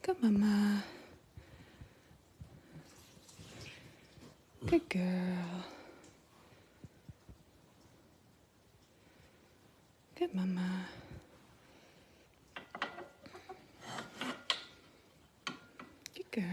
Good mama. Good girl. Good mama. Good girl.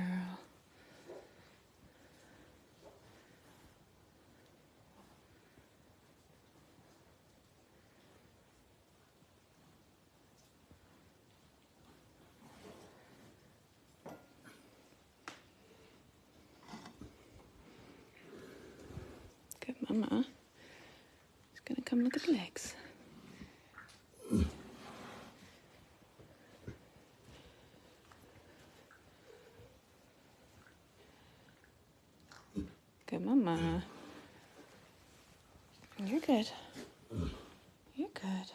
Good mama. Just gonna come look at the legs. Good mama. You're good. You're good.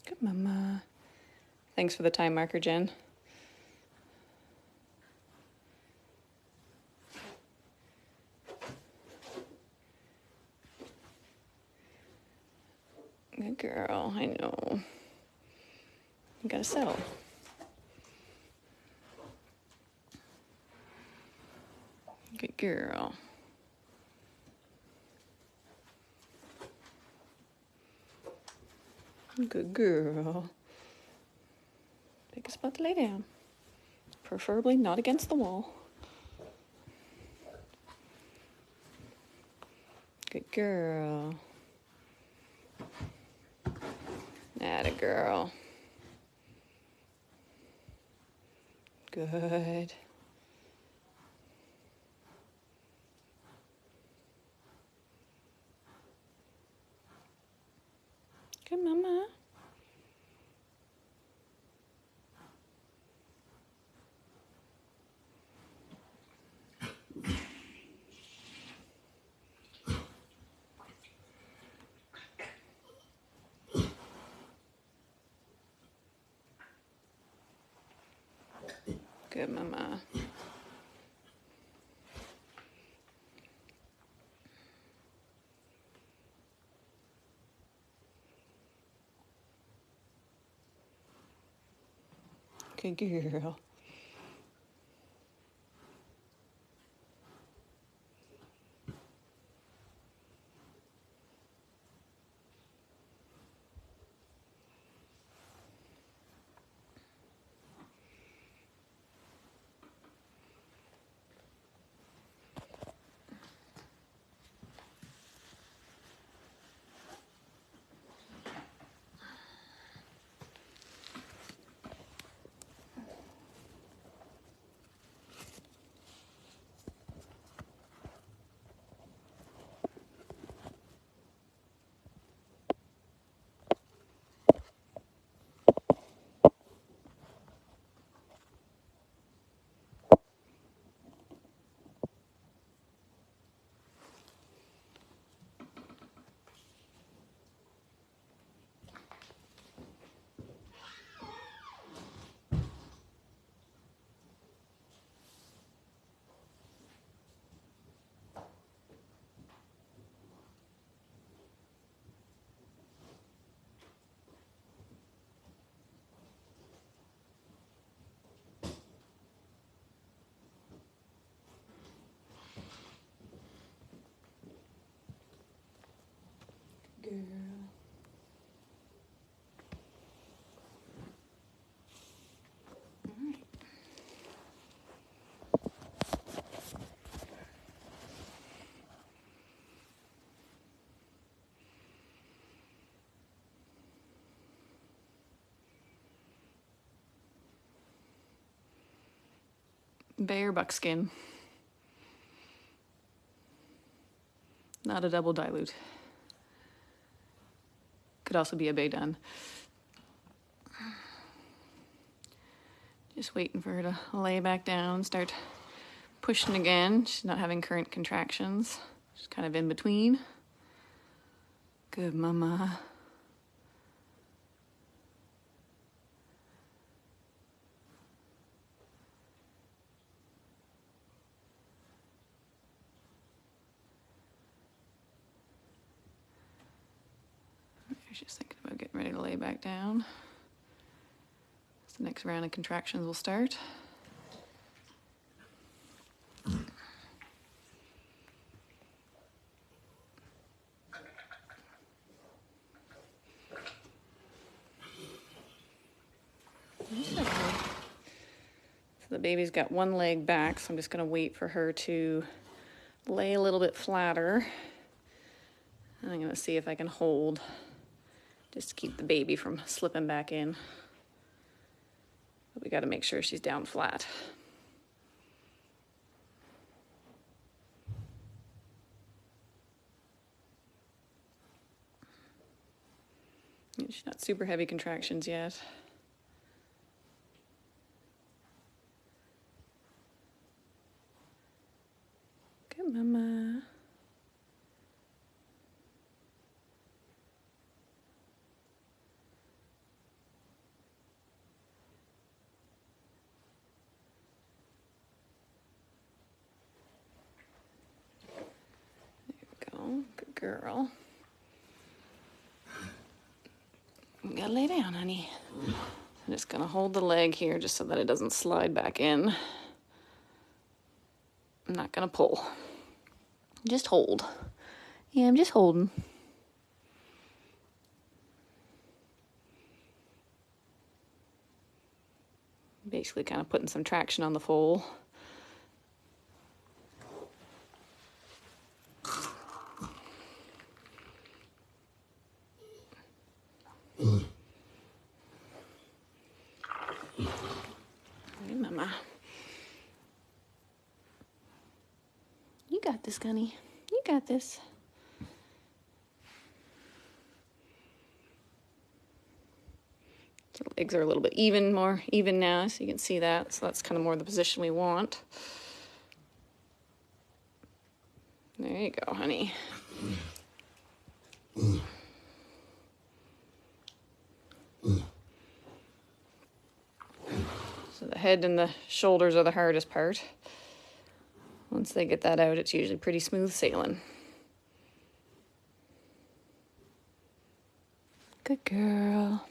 Good mama. Thanks for the time marker, Jen. Good girl, I know. You gotta settle. Good girl. Good girl. Pick a spot to lay down. Preferably not against the wall. Good girl. Atta girl. Good. Good mama. Good mama. Good girl. Girl. All right. Bay or buckskin. Not a double dilute. Could also be a bay done. Just waiting for her to lay back down, start pushing again. She's not having current contractions. She's kind of in between. Good mama. She's thinking about getting ready to lay back down. So the next round of contractions will start. So the baby's got one leg back, so I'm just going to wait for her to lay a little bit flatter. And I'm going to see if I can hold just to keep the baby from slipping back in. But we got to make sure she's down flat. And she's not super heavy contractions yet. Good mama. Good girl. You gotta lay down, honey. I'm just gonna hold the leg here just so that it doesn't slide back in. I'm not gonna pull. Just hold. Yeah, I'm just holding. Basically kind of putting some traction on the foal. Hey, mama. You got this, Gunny. You got this. The legs are a little bit more even now, so you can see that. So that's kind of more the position we want. There you go, honey. So the head and the shoulders are the hardest part. Once they get that out, it's usually pretty smooth sailing. Good girl.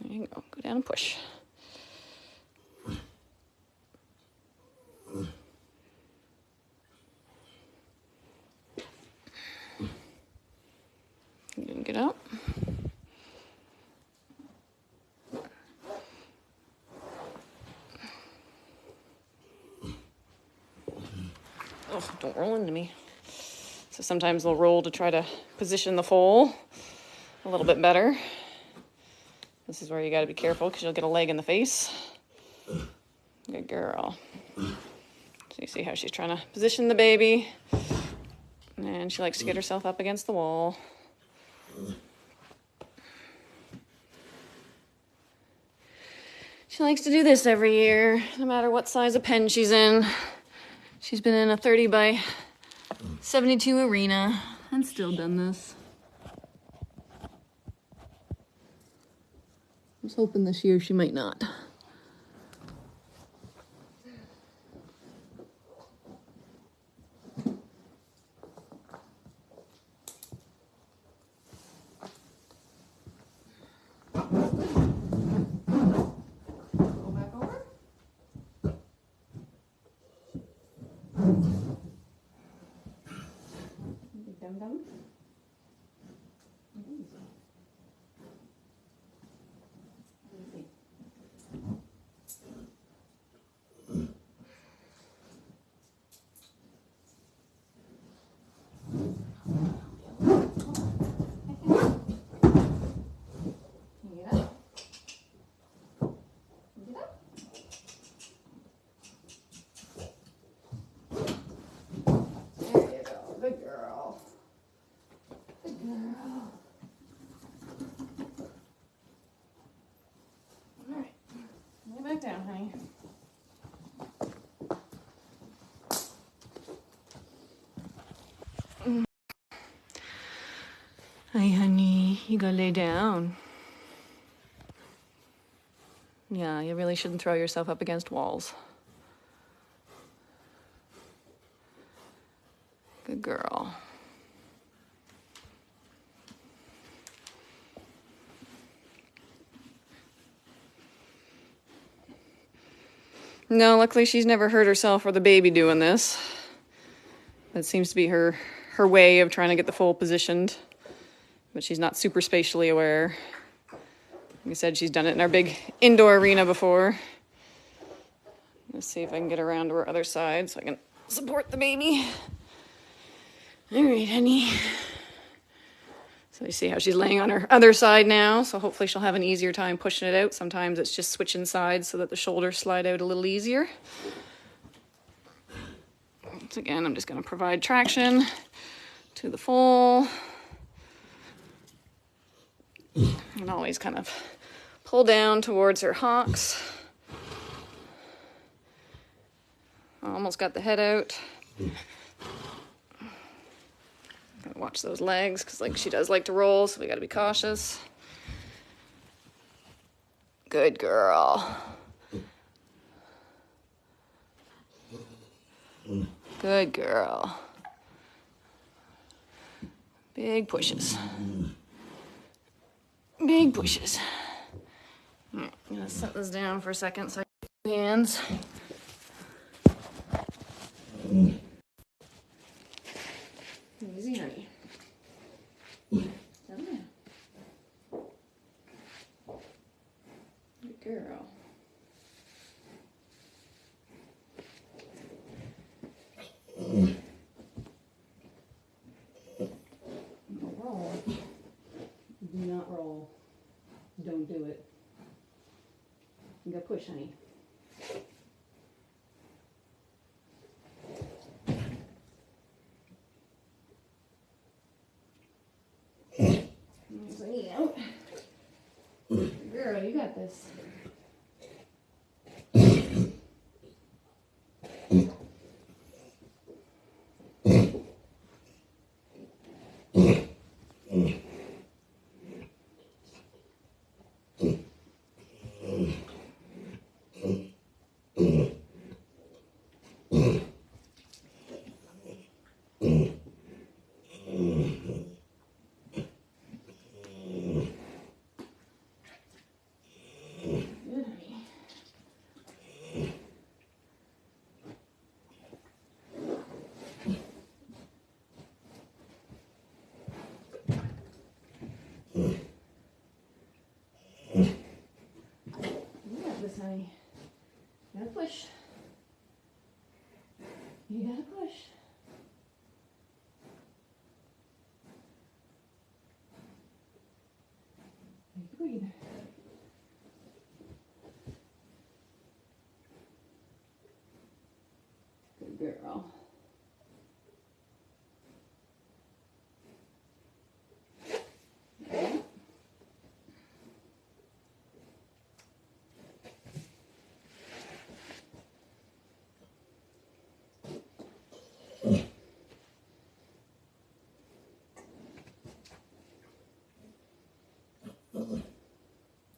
There you go. Go down and push. You didn't get up. Oh, don't roll into me. So sometimes they'll roll to try to position the foal a little bit better. This is where you got to be careful because you'll get a leg in the face. Good girl. So you see how she's trying to position the baby. And she likes to get herself up against the wall. She likes to do this every year, no matter what size of pen she's in. She's been in a 30 by 72 arena and still done this. I was hoping this year she might not. Down, honey. Hi, honey. You gotta lay down. Yeah, you really shouldn't throw yourself up against walls. Good girl. No, luckily she's never hurt herself or the baby doing this. That seems to be her way of trying to get the foal positioned. But she's not super spatially aware. Like I said, she's done it in our big indoor arena before. Let's see if I can get around to her other side so I can support the baby. All right, honey. So you see how she's laying on her other side now, so hopefully she'll have an easier time pushing it out. Sometimes it's just switching sides so that the shoulders slide out a little easier. Once again, I'm just going to provide traction to the foal. And always kind of pull down towards her hocks. Almost got the head out. Gotta watch those legs because like she does like to roll, so we gotta be cautious. Good girl. Good girl. Big pushes. Big pushes. All right, I'm gonna set this down for a second so I can hands. Easy, honey. Come on. Good girl. Don't roll. Do not roll. Don't do it. You gotta push, honey. Out. Girl, you got this. Honey. You gotta push. You gotta push. Take a breather. Good girl.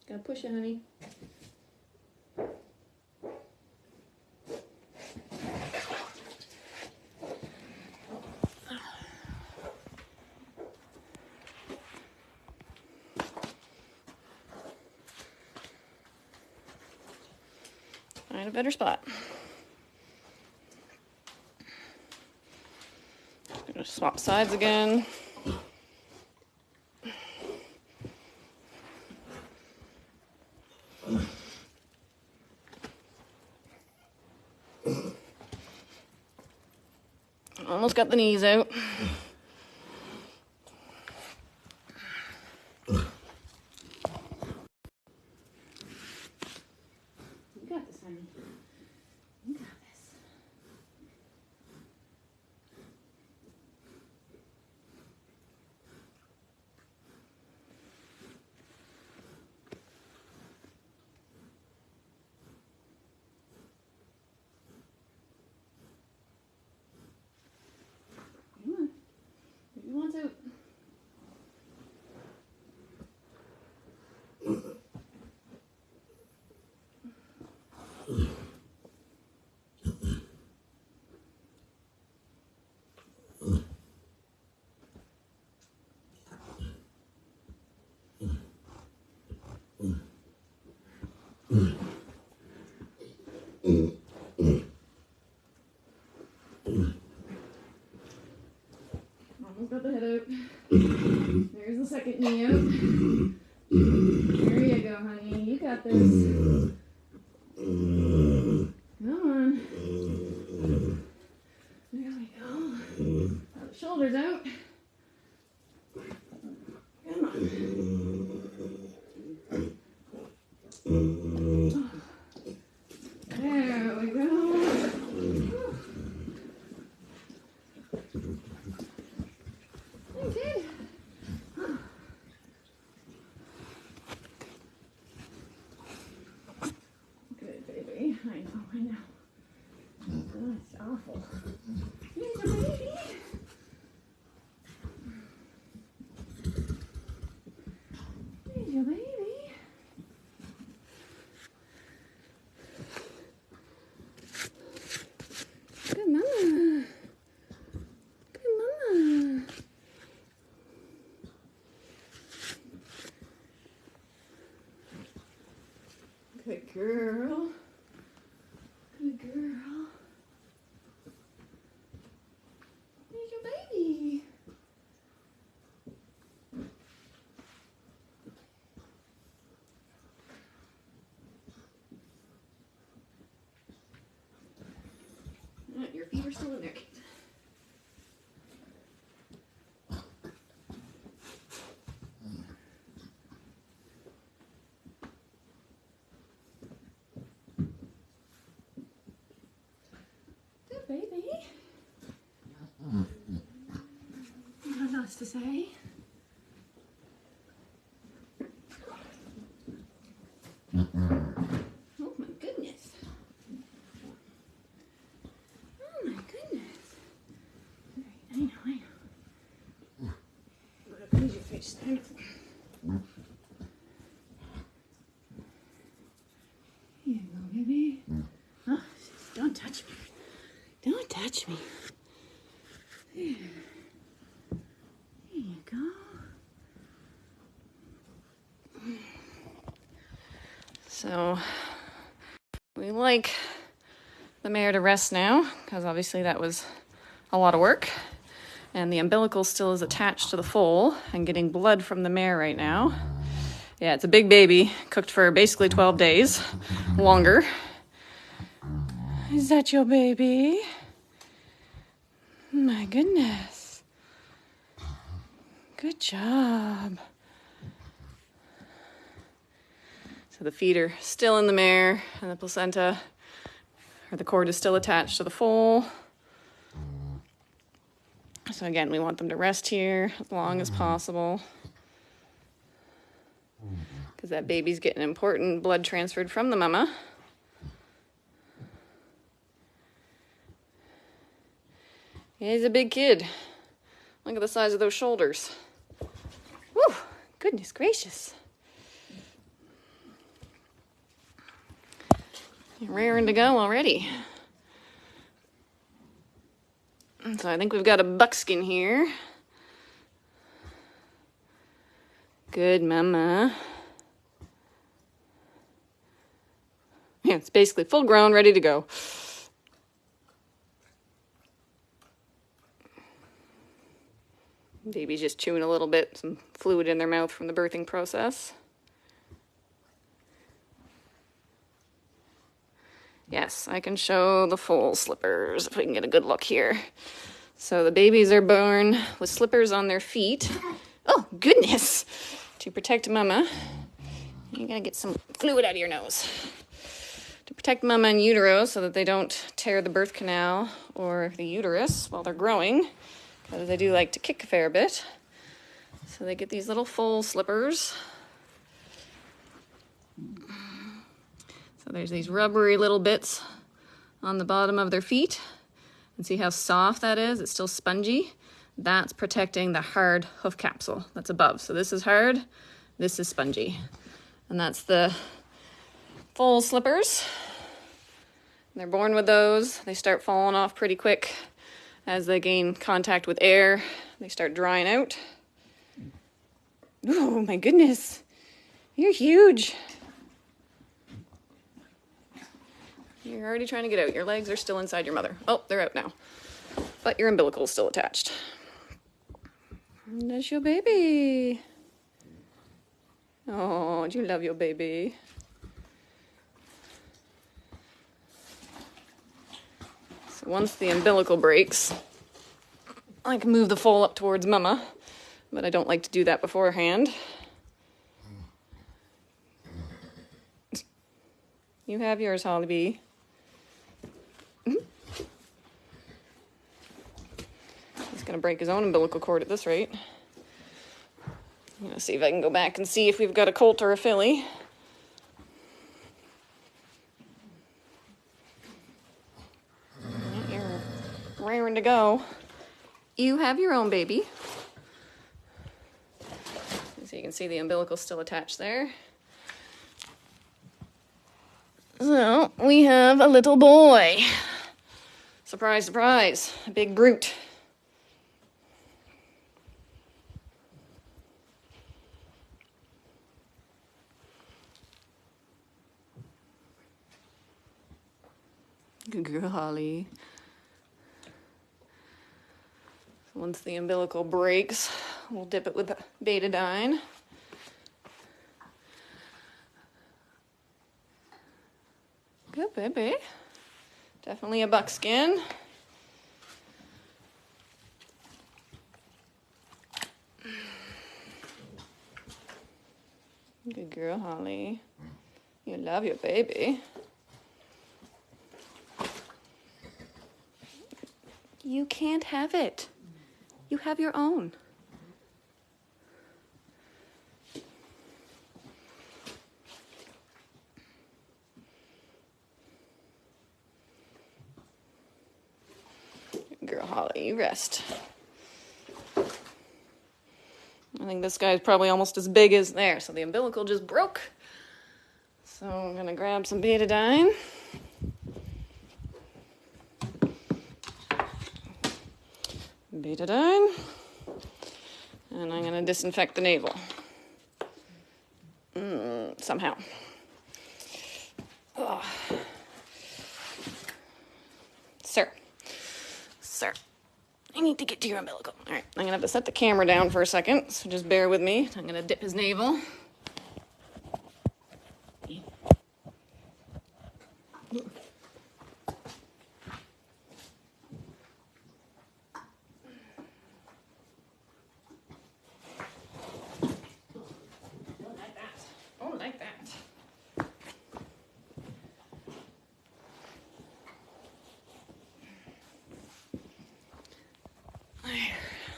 Gotta push it, honey. Find a better spot. Gonna swap sides again. Almost got the knees out. You got this, honey. You got this. Come on. Almost got the head out. There's the second knee out. There you go, honey. You got this. Come on. There we go. Got the shoulders out. Come on. There we go. Okay. Good baby. I know. That's awful. Here's your baby. Here's your baby. Good mama. Good mama. Good girl. Good girl. There's your baby. Your feet are still in there, Kate. Good baby. Nothing else to say. Oh my goodness. Oh my goodness. All right, I know. Where's your face stand? Here you go, baby. Oh, don't touch me. Don't touch me. There. There you go. So we like the mare to rest now, because obviously that was a lot of work. And the umbilical still is attached to the foal and getting blood from the mare right now. Yeah, it's a big baby, cooked for basically 12 days, longer. Is that your baby? My goodness. Good job. So the feet are still in the mare, and the placenta, or the cord is still attached to the foal. So again, we want them to rest here as long as possible, because that baby's getting important blood transferred from the mama. He's a big kid. Look at the size of those shoulders. Whew, goodness gracious. You're raring to go already. So I think we've got a buckskin here. Good mama. Yeah, it's basically full grown, ready to go. Baby's just chewing a little bit, some fluid in their mouth from the birthing process. Yes, I can show the foal slippers if we can get a good look here. So the babies are born with slippers on their feet. Oh, goodness! To protect mama, you gotta get some fluid out of your nose. To protect mama in utero so that they don't tear the birth canal or the uterus while they're growing, because they do like to kick a fair bit. So they get these little foal slippers. So there's these rubbery little bits on the bottom of their feet. And see how soft that is? It's still spongy. That's protecting the hard hoof capsule that's above. So this is hard, this is spongy. And that's the foal slippers. They're born with those. They start falling off pretty quick as they gain contact with air. They start drying out. Oh my goodness, you're huge. You're already trying to get out. Your legs are still inside your mother. Oh, they're out now. but your umbilical is still attached. And that's your baby. Oh, do you love your baby? So once the umbilical breaks, I can move the foal up towards Mama, but I don't like to do that beforehand. You have yours, Holly B. He's gonna break his own umbilical cord at this rate. I'm gonna see if I can go back and see if we've got a colt or a filly. You're raring to go. You have your own baby. So you can see the umbilical still attached there. So we have a little boy. Surprise, surprise, a big brute. Good girl, Holly. So once the umbilical breaks, we'll dip it with betadine. Good baby. Definitely a buckskin. Good girl, Holly. You love your baby. You can't have it. You have your own. Girl, Holly, you rest. I think this guy's probably almost as big as there, so the umbilical just broke. So I'm gonna grab some betadine. Betadine. And I'm gonna disinfect the navel. Somehow. Oh. Sir, I need to get to your umbilical. All right, I'm gonna have to set the camera down for a second, so just bear with me. I'm gonna dip his navel. Don't like that.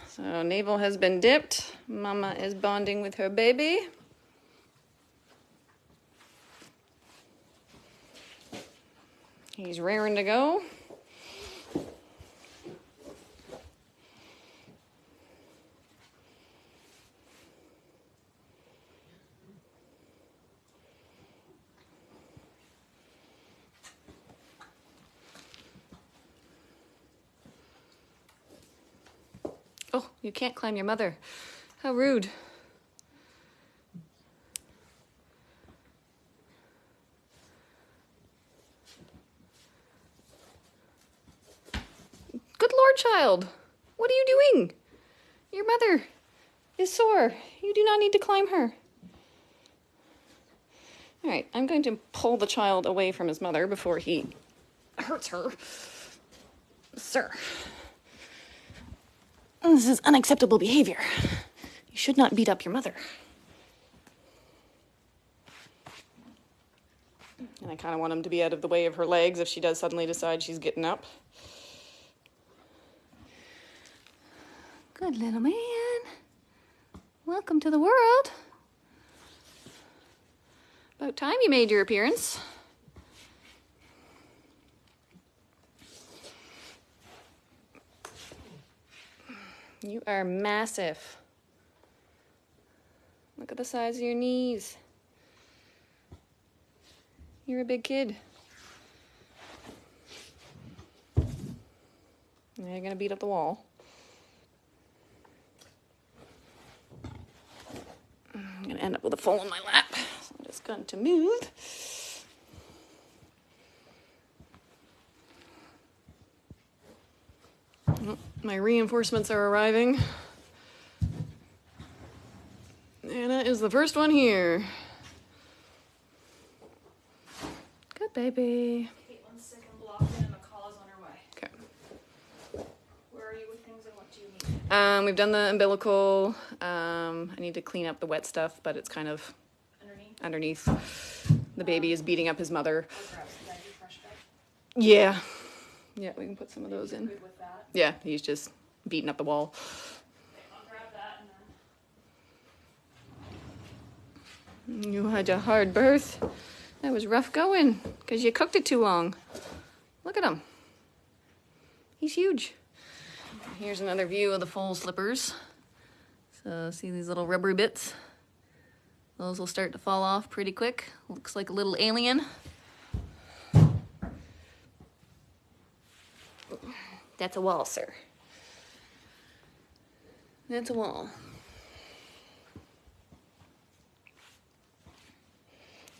So navel has been dipped. Mama is bonding with her baby. He's raring to go. Oh, you can't climb your mother. How rude. Good Lord, child. What are you doing? Your mother is sore. You do not need to climb her. All right, I'm going to pull the child away from his mother before he hurts her. Sir. This is unacceptable behavior. You should not beat up your mother. And I kind of want him to be out of the way of her legs if she does suddenly decide she's getting up. Good little man. Welcome to the world. About time you made your appearance. You are massive. Look at the size of your knees. You're a big kid. Now you're gonna beat up the wall. I'm gonna end up with a foal in my lap. So I'm just going to move. Oh, my reinforcements are arriving. Anna is the first one here. Good baby. Caitlin's sick and blocked in, and Macall's on her way. Okay. Where are you with things, and what do you need? We've done the umbilical. I need to clean up the wet stuff, but it's kind of underneath. The baby is beating up his mother. Yeah. Yeah, we can put some of those in. Good with that. Yeah, he's just beating up the wall. Okay, I'll grab that and then. You had a hard birth. That was rough going because you cooked it too long. Look at him. He's huge. Here's another view of the foal slippers. So see these little rubbery bits? Those will start to fall off pretty quick. Looks like a little alien. That's a wall, sir. That's a wall.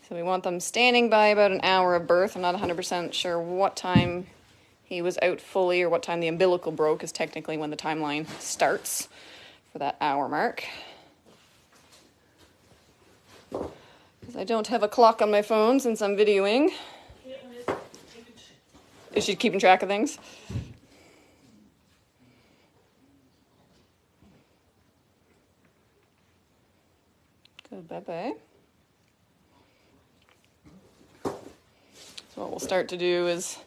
So we want them standing by about an hour of birth. I'm not 100% sure what time he was out fully or what time the umbilical broke is technically when the timeline starts for that hour mark. Because I don't have a clock on my phone since I'm videoing. Is she keeping track of things? Good, bye-bye. So what we'll start to do is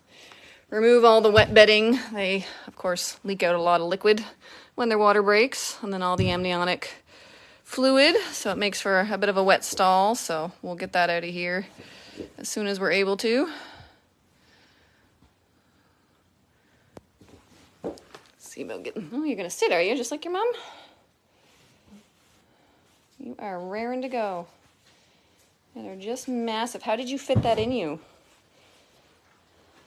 remove all the wet bedding. They, of course, leak out a lot of liquid when their water breaks, and then all the amniotic fluid, so it makes for a bit of a wet stall, so we'll get that out of here as soon as we're able to. See about getting, oh, you're gonna sit, are you? Just like your mom? You are raring to go. And they're just massive. How did you fit that in you?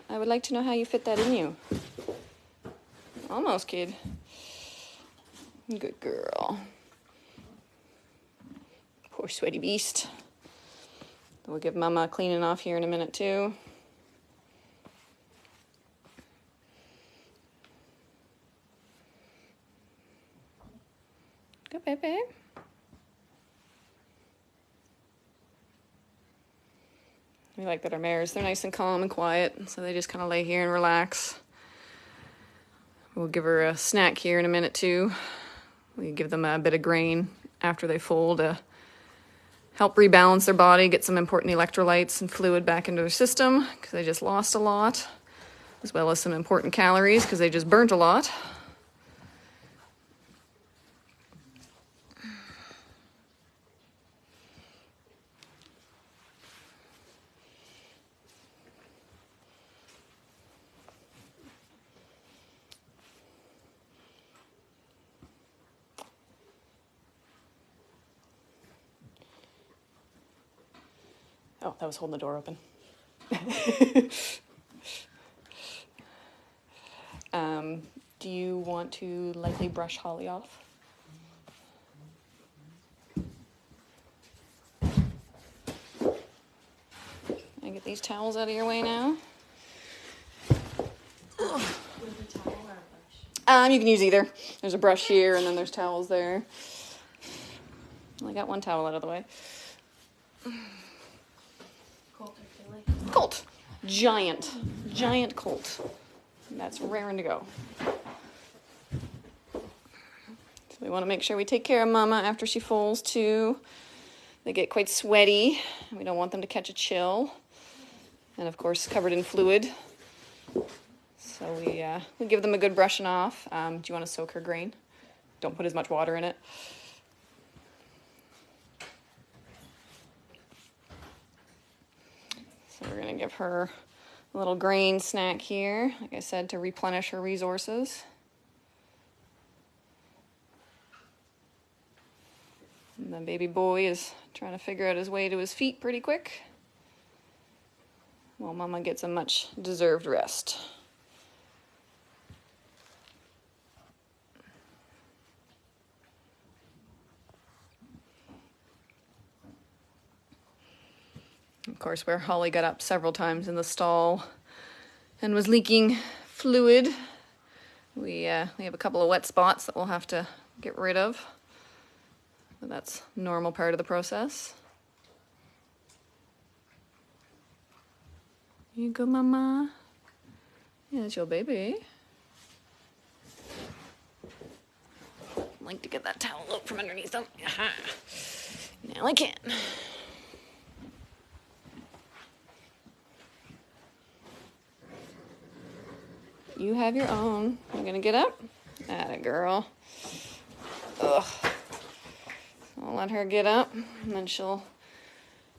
I would like to know how you fit that in you. Almost, kid. Good girl. Poor sweaty beast. We'll give Mama a cleaning off here in a minute too. Good baby. We like that our mares, they're nice and calm and quiet, so they just kind of lay here and relax. We'll give her a snack here in a minute too. We give them a bit of grain after they foal to help rebalance their body, get some important electrolytes and fluid back into their system because they just lost a lot, as well as some important calories because they just burnt a lot. Oh, that was holding the door open. Do you want to lightly brush Holly off? I get these towels out of your way now. You can use either. There's a brush here and then there's towels there. I got one towel out of the way. Colt. Giant colt. That's raring to go. So we want to make sure we take care of Mama after she foals too. They get quite sweaty. We don't want them to catch a chill. And of course covered in fluid. So we give them a good brushing off. Do you want to soak her grain? Don't put as much water in it. So we're going to give her a little grain snack here, like I said, to replenish her resources. And the baby boy is trying to figure out his way to his feet pretty quick, while Mama gets a much deserved rest. Of course, where Holly got up several times in the stall and was leaking fluid, We have a couple of wet spots that we'll have to get rid of. But that's normal part of the process. Here you go, mama. Yeah, that's your baby. Like to get that towel out from underneath them. Aha. Now I can. You have your own. You gonna get up? Atta girl. Ugh. I'll let her get up, and then she'll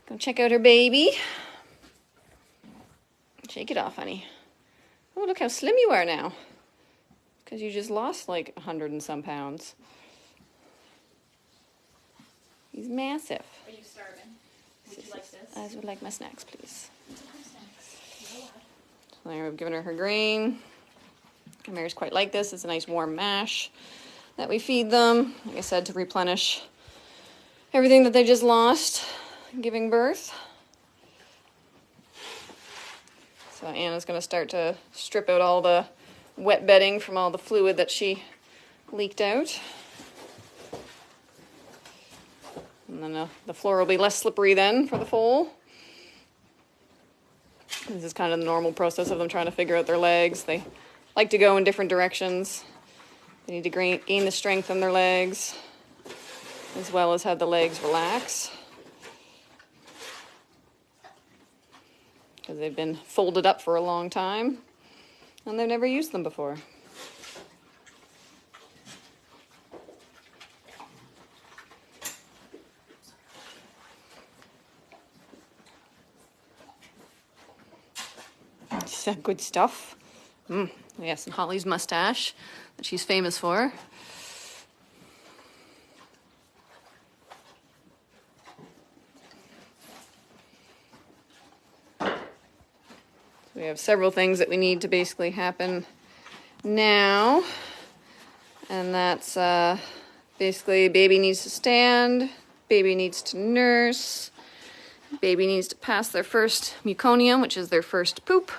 go check out her baby. Shake it off, honey. Oh, look how slim you are now. Because you just lost like 100 and some pounds. He's massive. Are you starving? Would you like this? I would like my snacks, please. So there, we've given her her grain. Mare's quite like this. It's a nice warm mash that we feed them. Like I said, to replenish everything that they just lost giving birth. So Anna's going to start to strip out all the wet bedding from all the fluid that she leaked out. And then the floor will be less slippery then for the foal. This is kind of the normal process of them trying to figure out their legs. They like to go in different directions. They need to gain the strength in their legs, as well as have the legs relax. Because they've been folded up for a long time, and they've never used them before. Is that good stuff? Yes, and Holly's mustache that she's famous for. So we have several things that we need to basically happen now. And that's basically baby needs to stand, baby needs to nurse, baby needs to pass their first meconium, which is their first poop,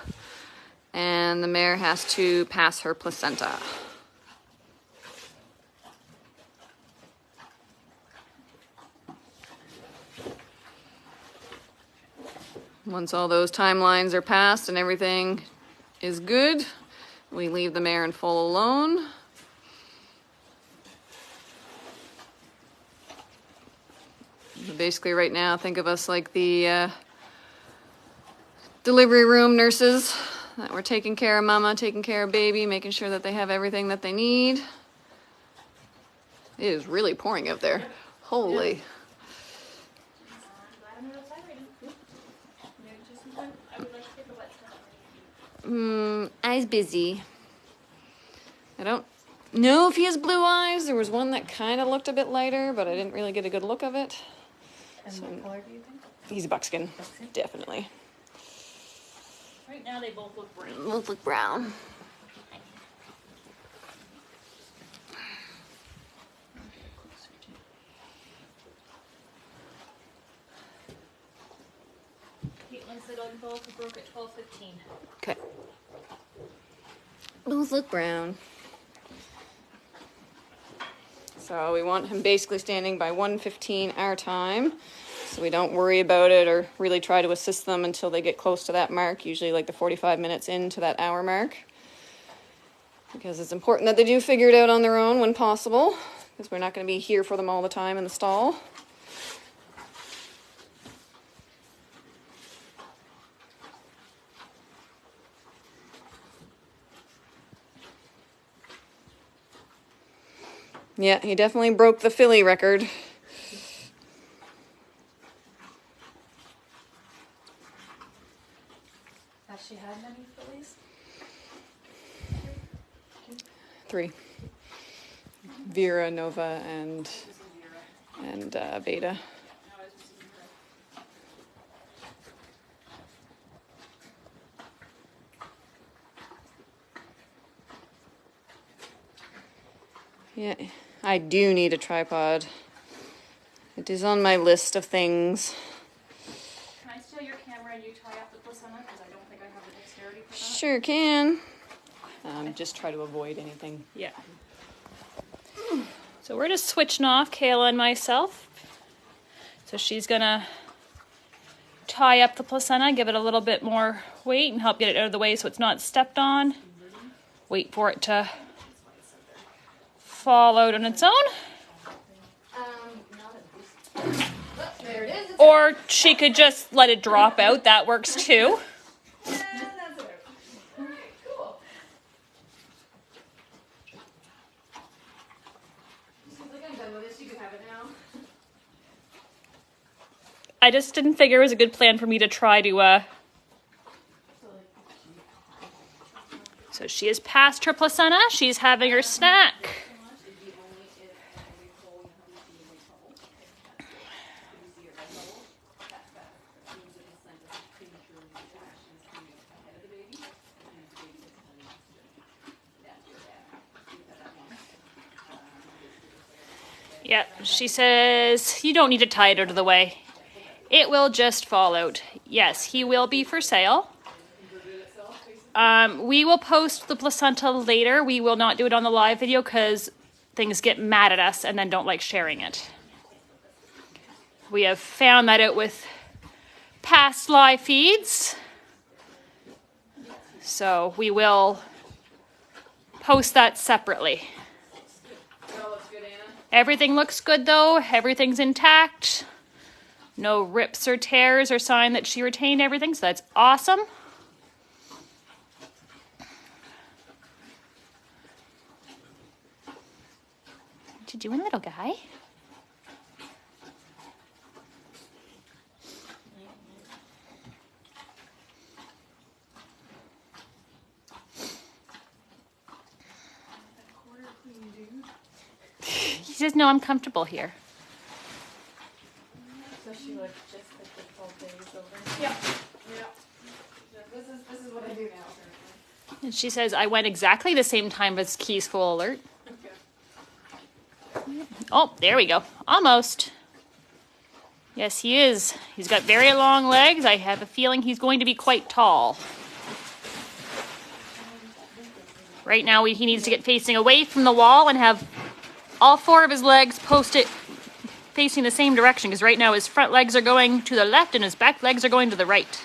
and the mare has to pass her placenta. Once all those timelines are passed and everything is good, we leave the mare and foal alone. Basically right now, think of us like the delivery room nurses that we're taking care of mama, taking care of baby, making sure that they have everything that they need. It is really pouring out there. Holy. Eyes busy. I don't know if he has blue eyes. There was one that kind of looked a bit lighter, but I didn't really get a good look of it. And what color do you think? He's a buckskin, definitely. Right now they both look brown. Both look brown. Caitlin said on both who broke at 12:15. Okay. Both look brown. So we want him basically standing by 1:15 our time, so we don't worry about it or really try to assist them until they get close to that mark, usually like the 45 minutes into that hour mark. Because it's important that they do figure it out on their own when possible, because we're not going to be here for them all the time in the stall. Yeah, he definitely broke the filly record. Has she had many fillies? 3. Vera, Nova, and Beta. Yeah, I do need a tripod. It is on my list of things. Can I steal your camera and you tie up the placenta? Because I don't think I have the dexterity for that. Sure can. Just try to avoid anything. Yeah. So we're just switching off Kayla and myself. So she's gonna tie up the placenta, give it a little bit more weight and help get it out of the way so it's not stepped on. Wait for it to fall out on its own. There it is. Or she could just let it drop out. That works too. I just didn't figure it was a good plan for me to try to, So she is past her placenta. She's having her snack. Yeah, she says, you don't need to tie it out of the way. It will just fall out. Yes, he will be for sale. We will post the placenta later. We will not do it on the live video because things get mad at us and then don't like sharing it. We have found that out with past live feeds. So we will post that separately. Everything looks good though. Everything's intact. No rips or tears or sign that she retained everything, so that's awesome. What you doing, little guy? He says, no, I'm comfortable here. So she would just like the full days over. Yeah. This is what I do now. And she says, I went exactly the same time as Key's full alert. Okay. Oh, there we go. Almost. Yes, he is. He's got very long legs. I have a feeling he's going to be quite tall. Right now, he needs to get facing away from the wall and have all four of his legs posted facing the same direction, because right now his front legs are going to the left and his back legs are going to the right.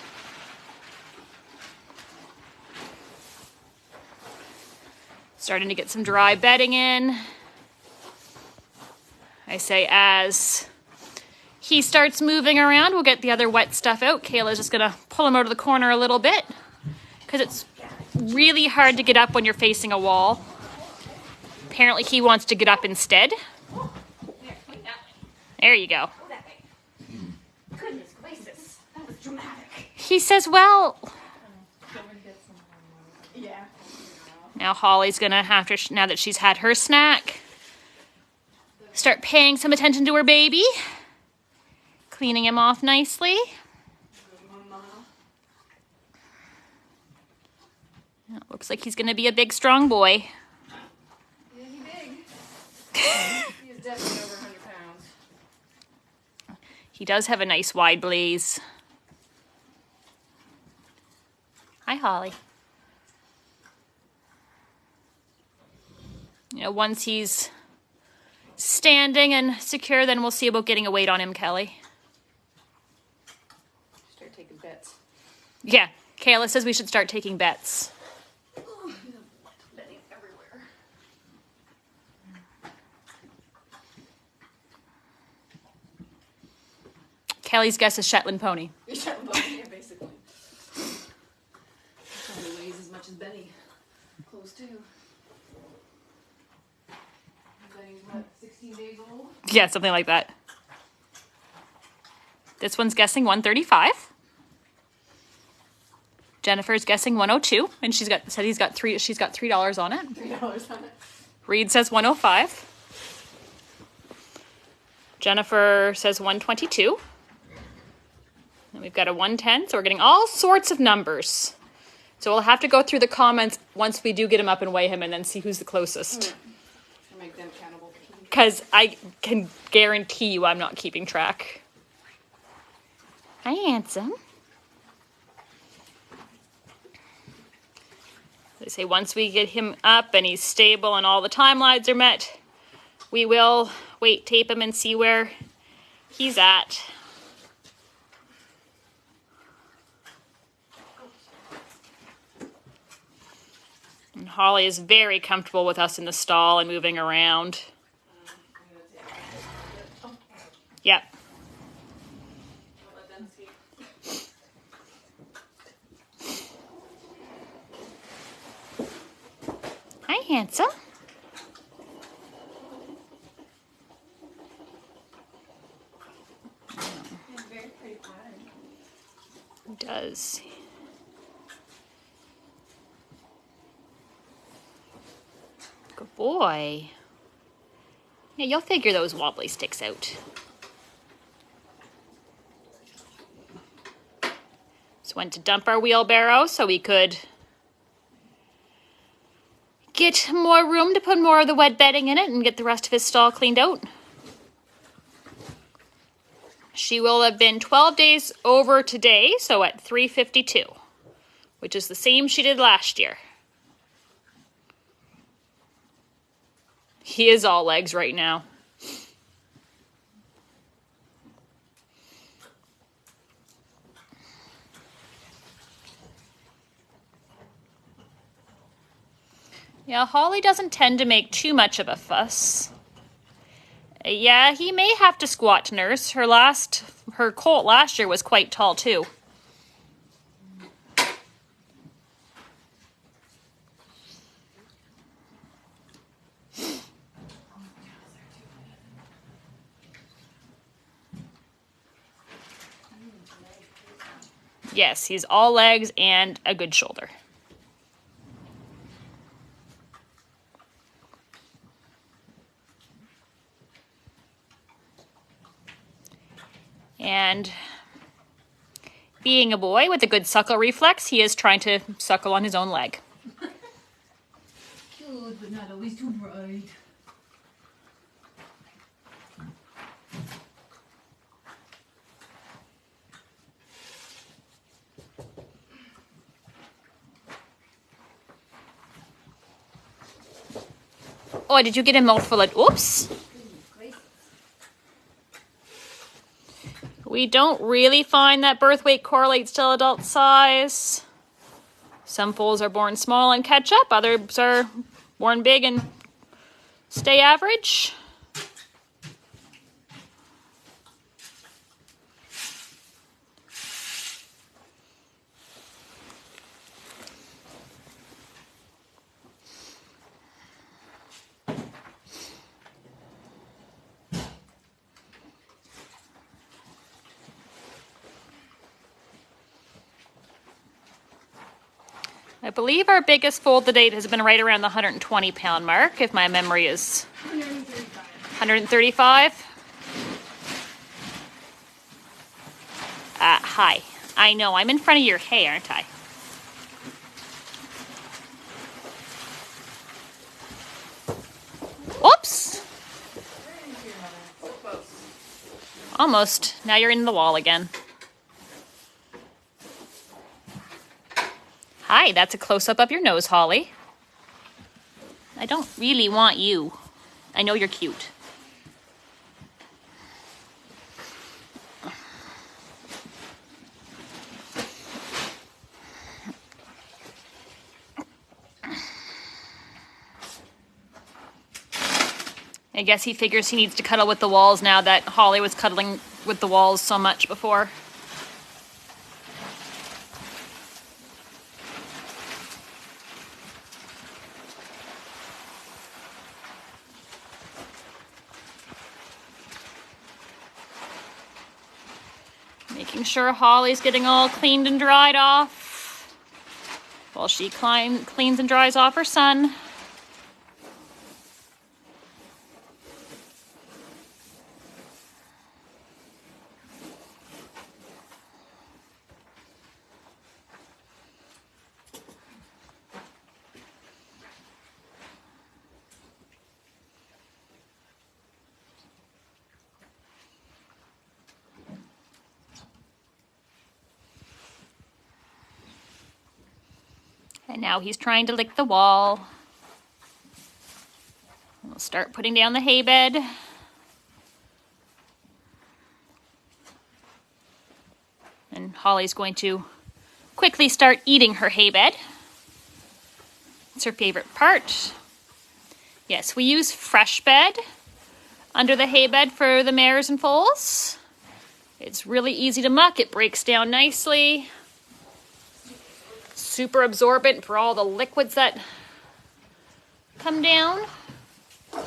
Starting to get some dry bedding in. I say as he starts moving around, we'll get the other wet stuff out. Kayla's just going to pull him out of the corner a little bit because it's really hard to get up when you're facing a wall. Apparently he wants to get up instead. There you go. Goodness gracious, that was dramatic. He says, well... Yeah. Now Holly's going to have to, now that she's had her snack, start paying some attention to her baby. Cleaning him off nicely. It looks like he's going to be a big, strong boy. Yeah, he's big. He is definitely over 100 pounds. He does have a nice wide blaze. Hi, Holly. You know, once he's standing and secure, then we'll see about getting a weight on him, Kelly. Start taking bets. Yeah, Kayla says we should start taking bets. Oh, bedding everywhere. Kelly's guess is Shetland pony. Shetland pony, yeah, basically. Probably weighs as much as Benny. Close to. Benny's what, 16 days old? Yeah, something like that. This one's guessing 135. Jennifer's guessing 102, and she's got $3 on it. $3 on it. Reed says 105. Jennifer says 122. And we've got a 110, so we're getting all sorts of numbers. So we'll have to go through the comments once we do get him up and weigh him and then see who's the closest. Or make them accountable. Because I can guarantee you I'm not keeping track. Hi, handsome. They say once we get him up and he's stable and all the timelines are met, we will weight tape him and see where he's at. And Holly is very comfortable with us in the stall and moving around. Yep. Hi, handsome. It does. Good boy. Yeah, you'll figure those wobbly sticks out. Just went to dump our wheelbarrow so we could get more room to put more of the wet bedding in it and get the rest of his stall cleaned out. She will have been 12 days over today, so at 352, which is the same she did last year. He is all legs right now. Yeah, Holly doesn't tend to make too much of a fuss. Yeah, he may have to squat nurse. Her colt last year was quite tall too. Yes, he's all legs and a good shoulder. And being a boy with a good suckle reflex, he is trying to suckle on his own leg. Good, but not always too bright. Oh, did you get a mouthful of... Oops. We don't really find that birth weight correlates to adult size. Some foals are born small and catch up. Others are born big and stay average. I believe our biggest foal to date has been right around the 120 pound mark, if my memory is 135. Hi. I know, I'm in front of your hay, aren't I? Oops! Almost. Now you're in the wall again. Hi, that's a close-up of your nose, Holly. I don't really want you. I know you're cute. I guess he figures he needs to cuddle with the walls now that Holly was cuddling with the walls so much before. Making sure Holly's getting all cleaned and dried off while she cleans and dries off her son. And now he's trying to lick the wall. We'll start putting down the hay bed. And Holly's going to quickly start eating her hay bed. It's her favorite part. Yes, we use fresh bed under the hay bed for the mares and foals. It's really easy to muck. It breaks down nicely. Super absorbent for all the liquids that come down.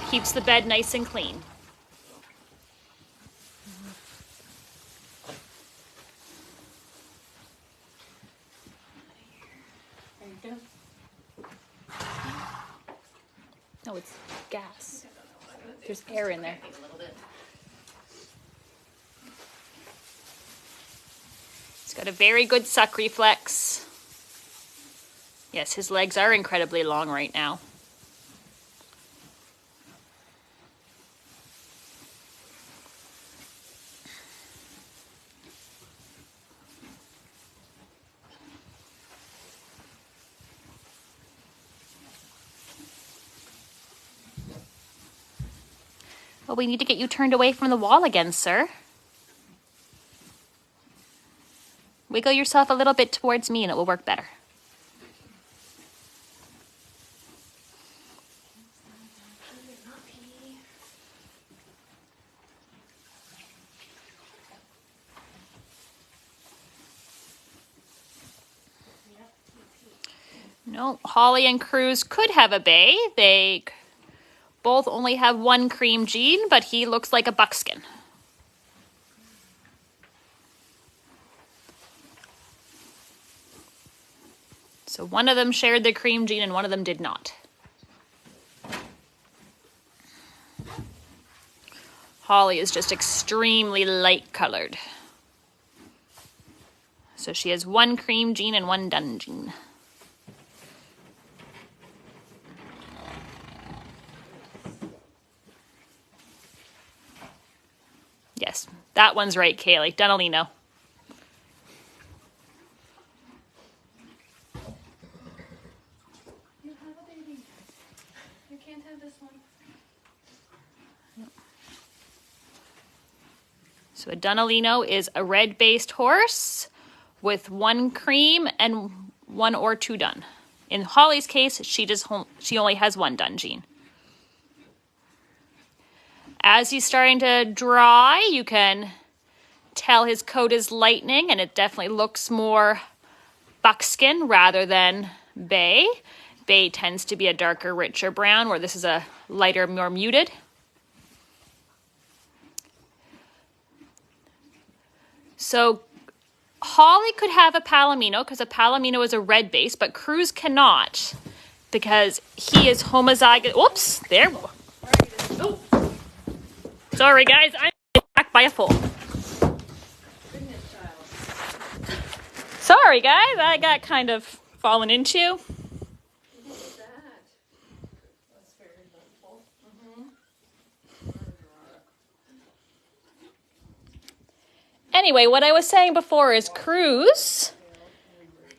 Keeps the bed nice and clean. No, it's gas. There's air in there. He's got a very good suck reflex. Yes, his legs are incredibly long right now. Well, we need to get you turned away from the wall again, sir. Wiggle yourself a little bit towards me and it will work better. No, Holly and Cruz could have a bay. They both only have one cream gene, but he looks like a buckskin. So one of them shared the cream gene and one of them did not. Holly is just extremely light colored. So she has one cream gene and one dun gene. Yes, that one's right, Kaylee. Dunalino. You have a baby. You can't have this one. So a Dunalino is a red-based horse with one cream and one or two dun. In Holly's case, she only has one dun gene. As he's starting to dry, you can tell his coat is lightening and it definitely looks more buckskin rather than bay. Bay tends to be a darker, richer brown, where this is a lighter, more muted. So Holly could have a Palomino because a Palomino is a red base, but Cruz cannot because he is homozygous. Whoops, there. Oh. Sorry, guys, I'm attacked by a foal. Sorry, guys, I got kind of fallen into. Anyway, what I was saying before is Cruz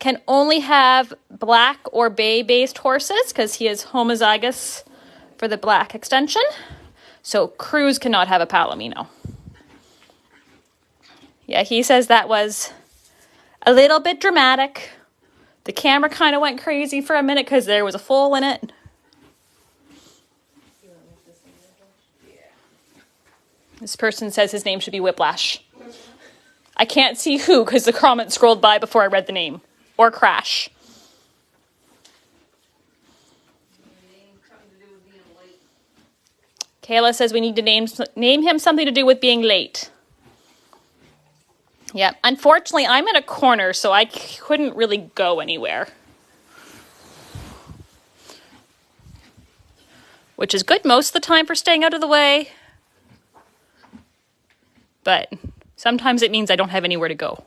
can only have black or bay-based horses because he is homozygous for the black extension. So Cruz cannot have a Palomino. Yeah, he says that was a little bit dramatic. The camera kind of went crazy for a minute because there was a foal in it. This person says his name should be Whiplash. I can't see who because the comment scrolled by before I read the name. Or Crash. Kayla says we need to name him something to do with being late. Yep. Unfortunately, I'm in a corner, so I couldn't really go anywhere. Which is good most of the time for staying out of the way. But sometimes it means I don't have anywhere to go.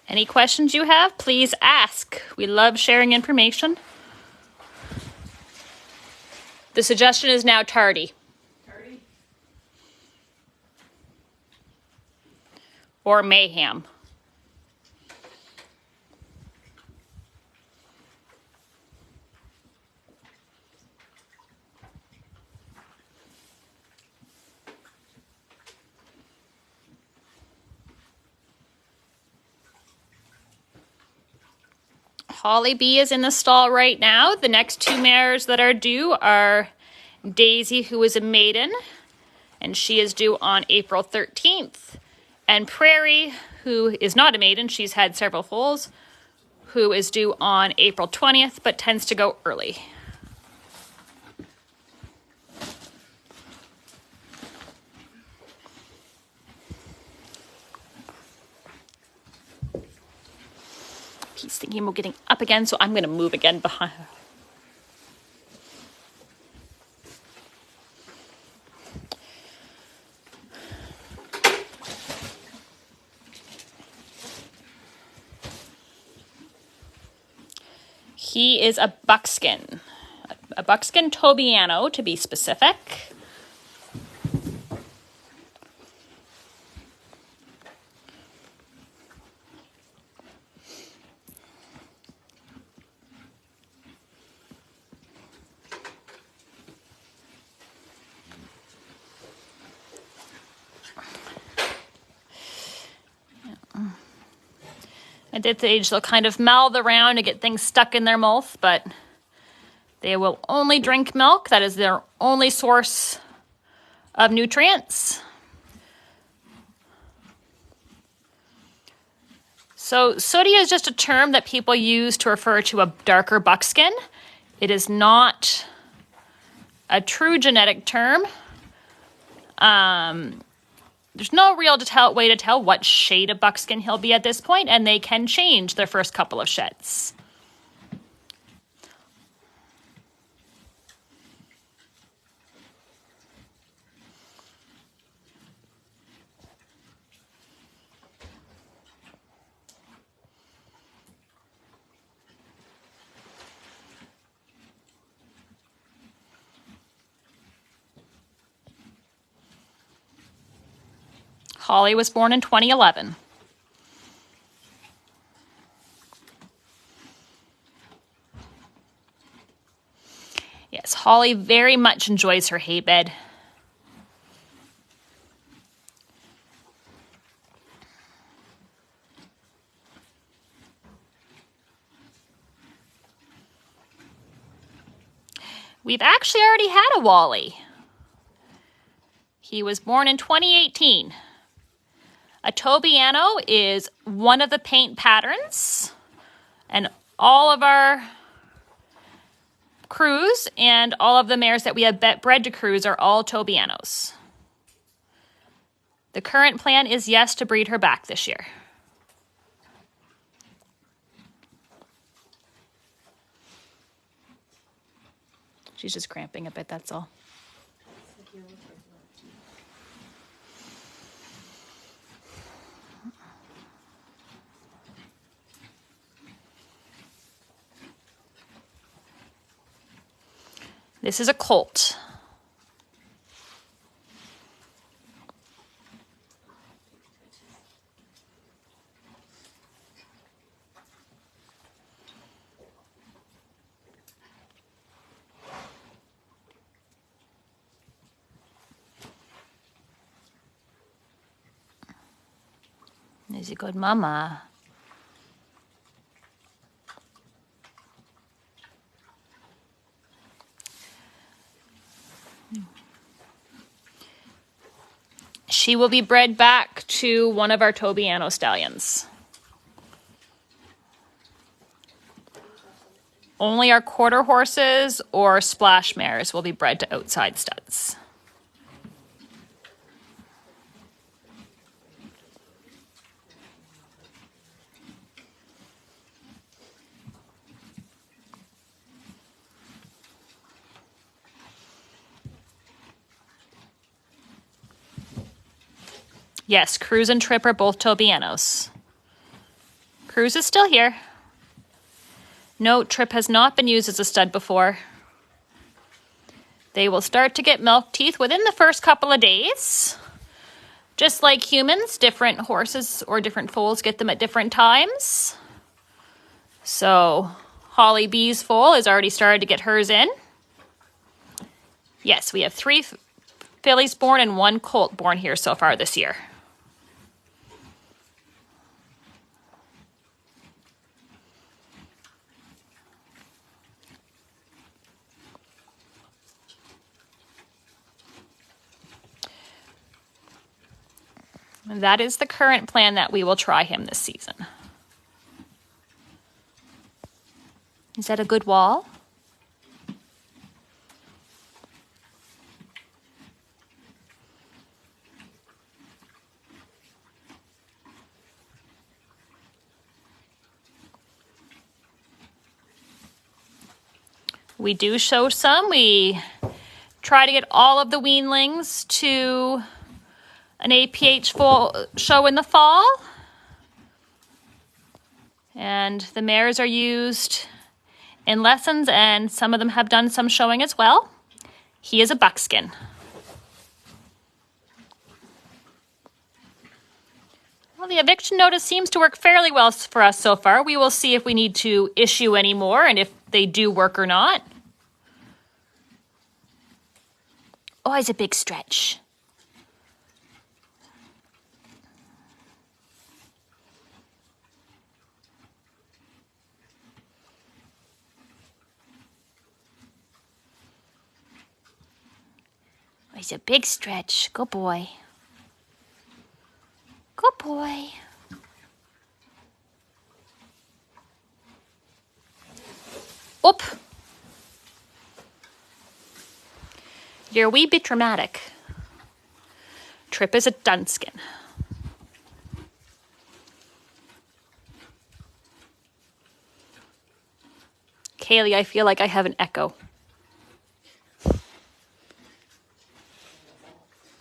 Any questions you have, please ask. We love sharing information. The suggestion is now tardy. Tardy. Or mayhem. Holly B is in the stall right now. The next two mares that are due are Daisy, who is a maiden, and she is due on April 13th. And Prairie, who is not a maiden, she's had several foals, who is due on April 20th, but tends to go early. He's thinking about getting up again, so I'm going to move again behind her. He is a buckskin Tobiano to be specific. At this age, they'll kind of mouth around to get things stuck in their mouth, but they will only drink milk. That is their only source of nutrients. So sooty is just a term that people use to refer to a darker buckskin. It is not a true genetic term. There's no real way to tell what shade of buckskin he'll be at this point, and they can change their first couple of sheds. Holly was born in 2011. Yes, Holly very much enjoys her hay bed. We've actually already had a Wally. He was born in 2018. A Tobiano is one of the paint patterns, and all of our crews and all of the mares that we have bred to crews are all Tobianos. The current plan is, yes, to breed her back this year. She's just cramping a bit, that's all. This is a colt. Is a good mama. She will be bred back to one of our Tobiano stallions. Only our quarter horses or splash mares will be bred to outside studs. Yes, Cruise and Trip are both Tobianos. Cruz is still here. No, Trip has not been used as a stud before. They will start to get milk teeth within the first couple of days. Just like humans, different horses or different foals get them at different times. So Holly B's foal has already started to get hers in. Yes, we have 3 fillies born and 1 colt born here so far this year. And that is the current plan that we will try him this season. Is that a good wall? We do show some. We try to get all of the weanlings to an APH show in the fall. And the mares are used in lessons, and some of them have done some showing as well. He is a buckskin. Well, the eviction notice seems to work fairly well for us so far. We will see if we need to issue any more and if they do work or not. Always a big stretch. Always a big stretch. Good boy. Good boy. Oop. You're a wee bit dramatic. Trip is a Dunskin. Kaylee, I feel like I have an echo.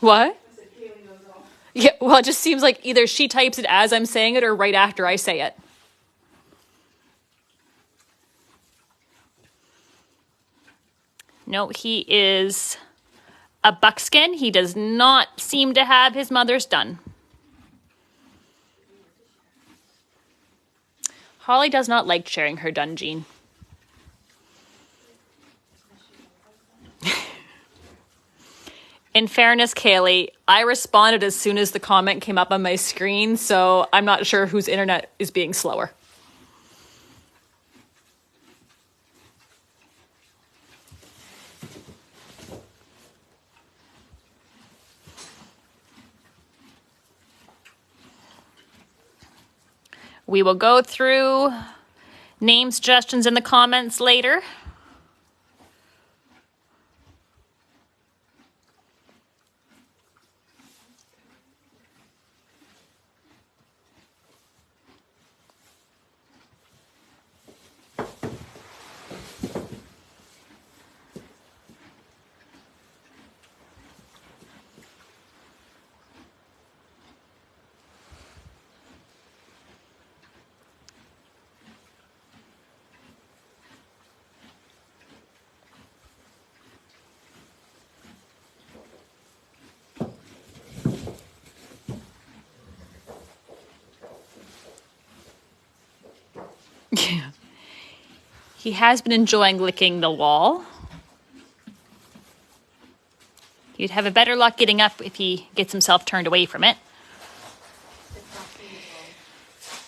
What? Yeah, well, it just seems like either she types it as I'm saying it or right after I say it. No, he is a buckskin. He does not seem to have his mother's dun. Holly does not like sharing her dun gene. In fairness, Kaylee, I responded as soon as the comment came up on my screen, so I'm not sure whose internet is being slower. We will go through name suggestions in the comments later. Yeah. He has been enjoying licking the wall. You'd have a better luck getting up if he gets himself turned away from it.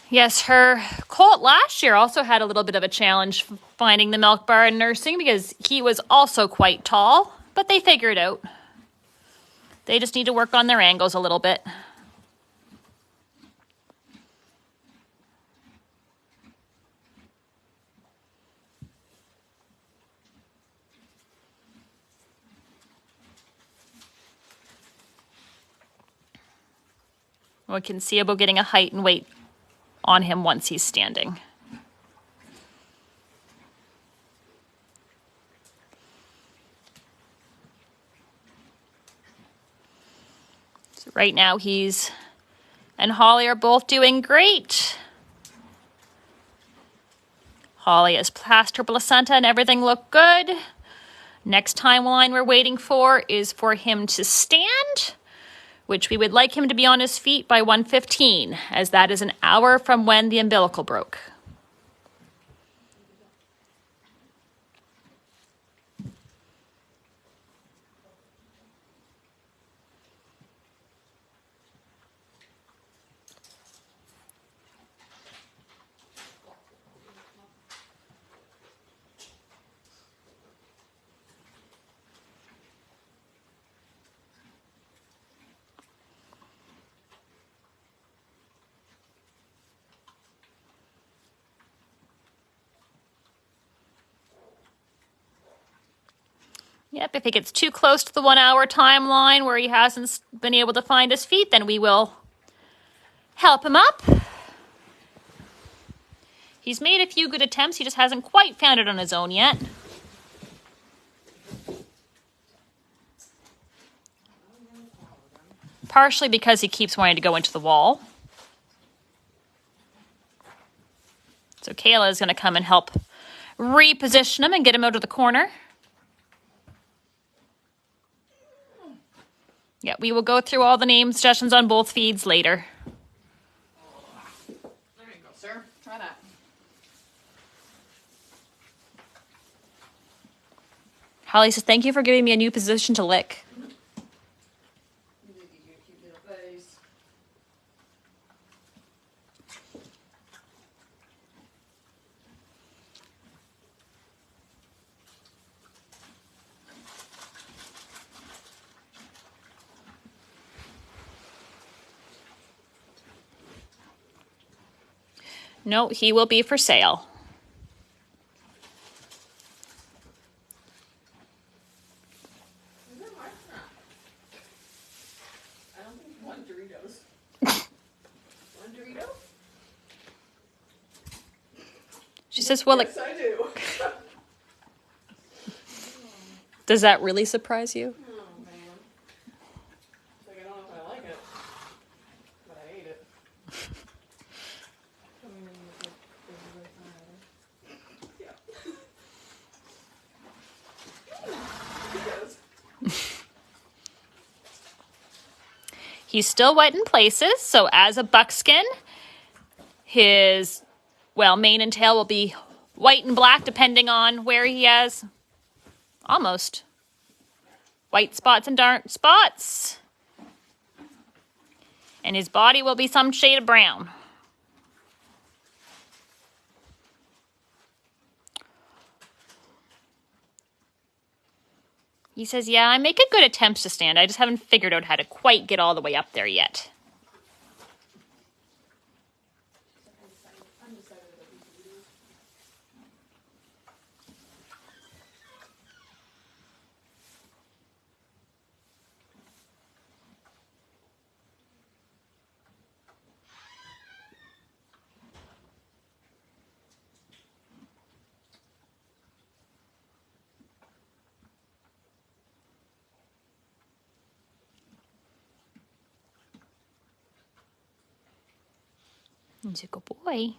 Yes, her colt last year also had a little bit of a challenge finding the milk bar and nursing because he was also quite tall, but they figure it out. They just need to work on their angles a little bit. We can see about getting a height and weight on him once he's standing. So right now he's and Holly are both doing great. Holly has passed her placenta and everything looked good. Next timeline we're waiting for is for him to stand, which we would like him to be on his feet by 1:15, as that is an hour from when the umbilical broke. Yep, if he gets too close to the 1 hour timeline where he hasn't been able to find his feet, then we will help him up. He's made a few good attempts, he just hasn't quite found it on his own yet. Partially because he keeps wanting to go into the wall. So Kayla is going to come and help reposition him and get him out of the corner. Yeah, we will go through all the name suggestions on both feeds later. There you go, sir. Try that. Holly says, thank you for giving me a new position to lick. No, he will be for sale. I don't think one Doritos. One Dorito? She says, well, Yes, I do. does that really surprise you? Oh, man. It's like, I don't know if I like it, but I ate it. He's still wet in places, so as a buckskin, his, mane and tail will be white and black depending on where he has almost white spots and dark spots. And his body will be some shade of brown. He says, yeah, I make a good attempt to stand. I just haven't figured out how to quite get all the way up there yet. He's a good boy.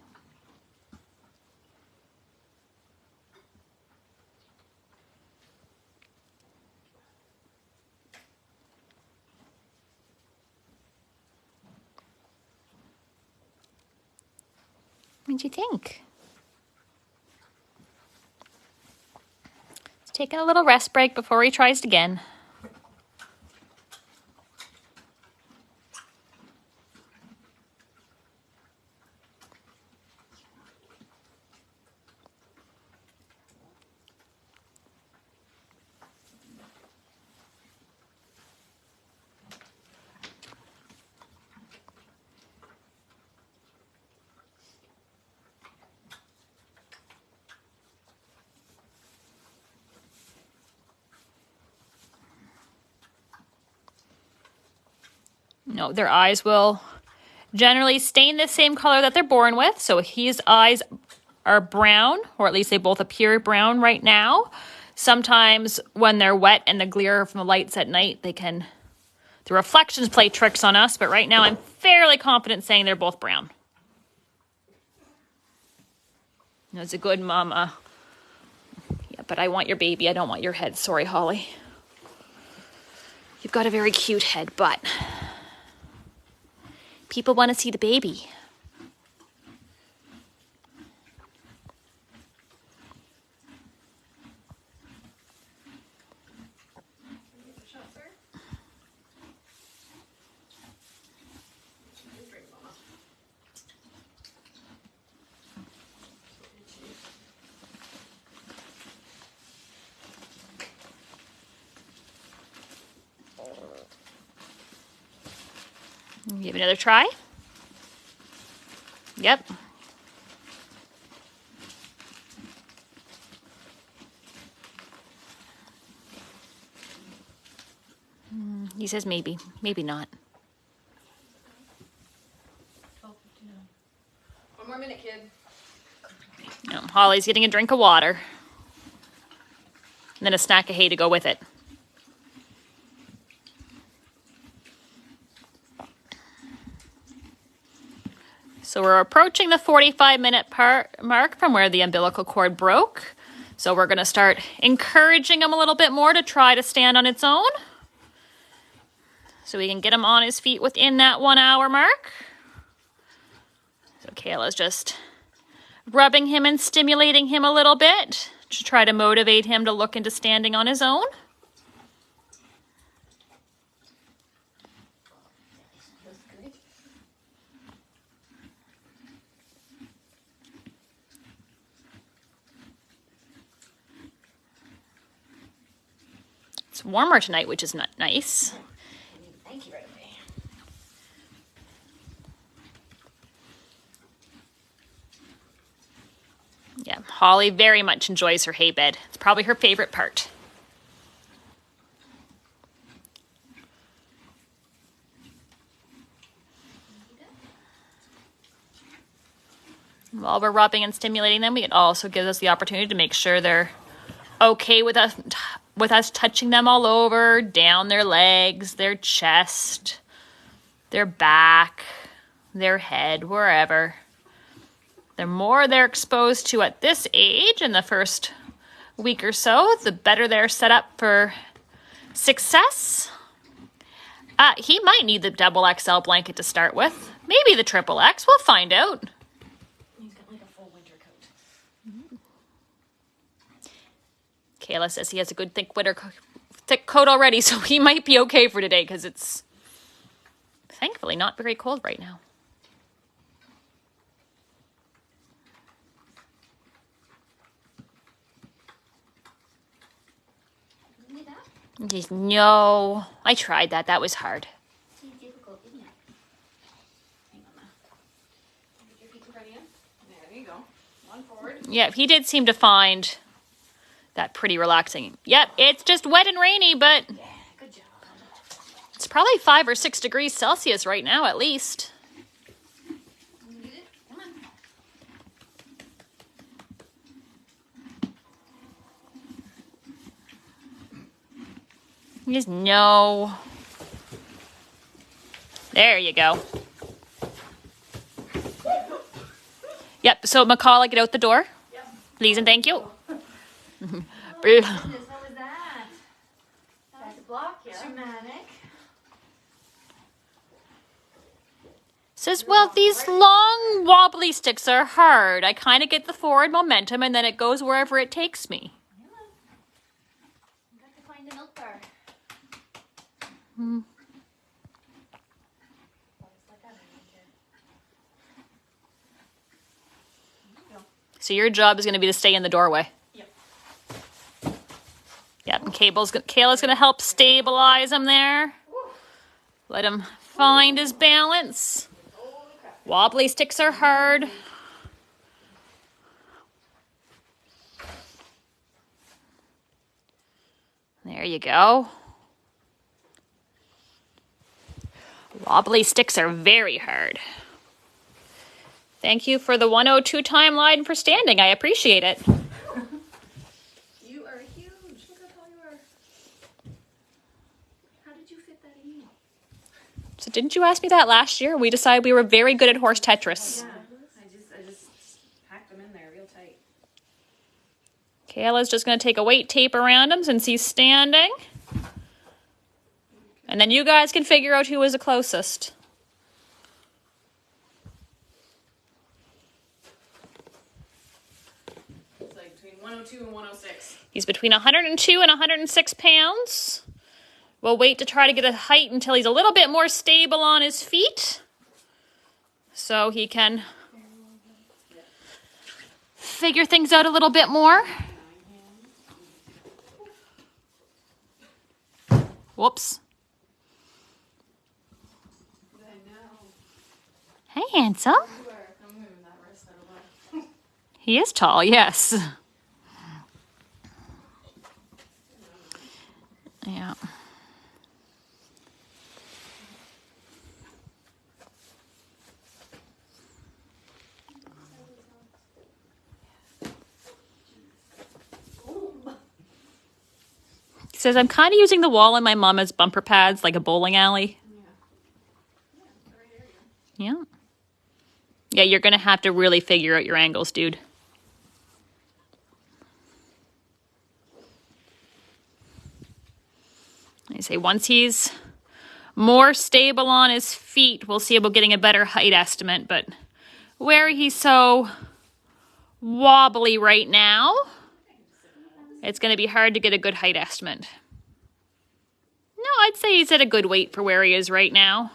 What do you think? He's taking a little rest break before he tries it again. No, their eyes will generally stain the same color that they're born with. So his eyes are brown, or at least they both appear brown right now. Sometimes when they're wet and the glare from the lights at night, the reflections play tricks on us. But right now I'm fairly confident saying they're both brown. That's a good mama. Yeah, but I want your baby. I don't want your head. Sorry, Holly. You've got a very cute head, but people want to see the baby. Give it another try. Yep. He says maybe, maybe not. 12:59. One more minute, kid. No, Holly's getting a drink of water. And then a snack of hay to go with it. So we're approaching the 45-minute mark from where the umbilical cord broke. So we're going to start encouraging him a little bit more to try to stand on its own. So we can get him on his feet within that 1 hour mark. So Kayla's just rubbing him and stimulating him a little bit to try to motivate him to look into standing on his own. It's warmer tonight, which is not nice. Thank you right away. Yeah, Holly very much enjoys her hay bed. It's probably her favorite part. While we're rubbing and stimulating them, it also gives us the opportunity to make sure they're okay with us touching them all over, down their legs, their chest, their back, their head, wherever. The more they're exposed to at this age in the first week or so, the better they're set up for success. He might need the double XL blanket to start with. Maybe the triple X. We'll find out. He's got like a full winter coat. Kayla says he has a good thick coat already, so he might be okay for today because it's thankfully not very cold right now. Just, no, I tried that. That was hard. It's difficult, isn't it? Hang on now. Get your feet in front of you. There you go. One forward. Yeah, he did seem to find that pretty relaxing. Yep, it's just wet and rainy, but Yeah, good job. it's probably 5 or 6 degrees Celsius right now at least. You get it? Come on. Just no. There you go. Yep, so McCall, get out the door. Yep. Please and thank you. Goodness, what was that? That's a block, yeah. Dramatic. Says, well, these long wobbly sticks are hard. I kind of get the forward momentum and then it goes wherever it takes me. Got to find the milk bar. So your job is going to be to stay in the doorway. Yep. Yep, and Kayla's going to help stabilize him there. Let him find his balance. Wobbly sticks are hard. There you go. Wobbly sticks are very hard. Thank you for the 102 timeline for standing. I appreciate it. You are huge. Look how tall you are. How did you fit that in? So didn't you ask me that last year? We decided we were very good at horse Tetris. Yeah. I just packed them in there real tight. Kayla's just going to take a weight tape around him since he's standing. And then you guys can figure out who is the closest. It's like between 102 and 106. He's between 102 and 106 pounds. We'll wait to try to get a height until he's a little bit more stable on his feet. So he can figure things out a little bit more. Whoops. Hey, handsome. He is tall, yes. Yeah. He says, I'm kind of using the wall in my mom as bumper pads, like a bowling alley. Yeah. Yeah, you're going to have to really figure out your angles, dude. I say once he's more stable on his feet, we'll see about getting a better height estimate. But where he's so wobbly right now, it's going to be hard to get a good height estimate. No, I'd say he's at a good weight for where he is right now.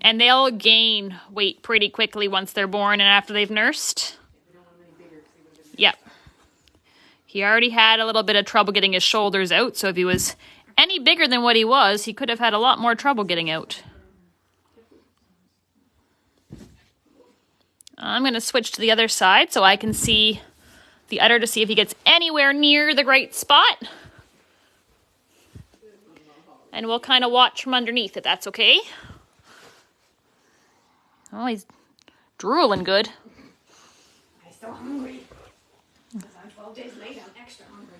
And they'll gain weight pretty quickly once they're born and after they've nursed. Yep. He already had a little bit of trouble getting his shoulders out, so if he was any bigger than what he was, he could have had a lot more trouble getting out. I'm going to switch to the other side so I can see the udder to see if he gets anywhere near the right spot. And we'll kind of watch from underneath if that's okay. Oh, he's drooling good. I'm so hungry. Because I'm 12 days late, I'm extra hungry.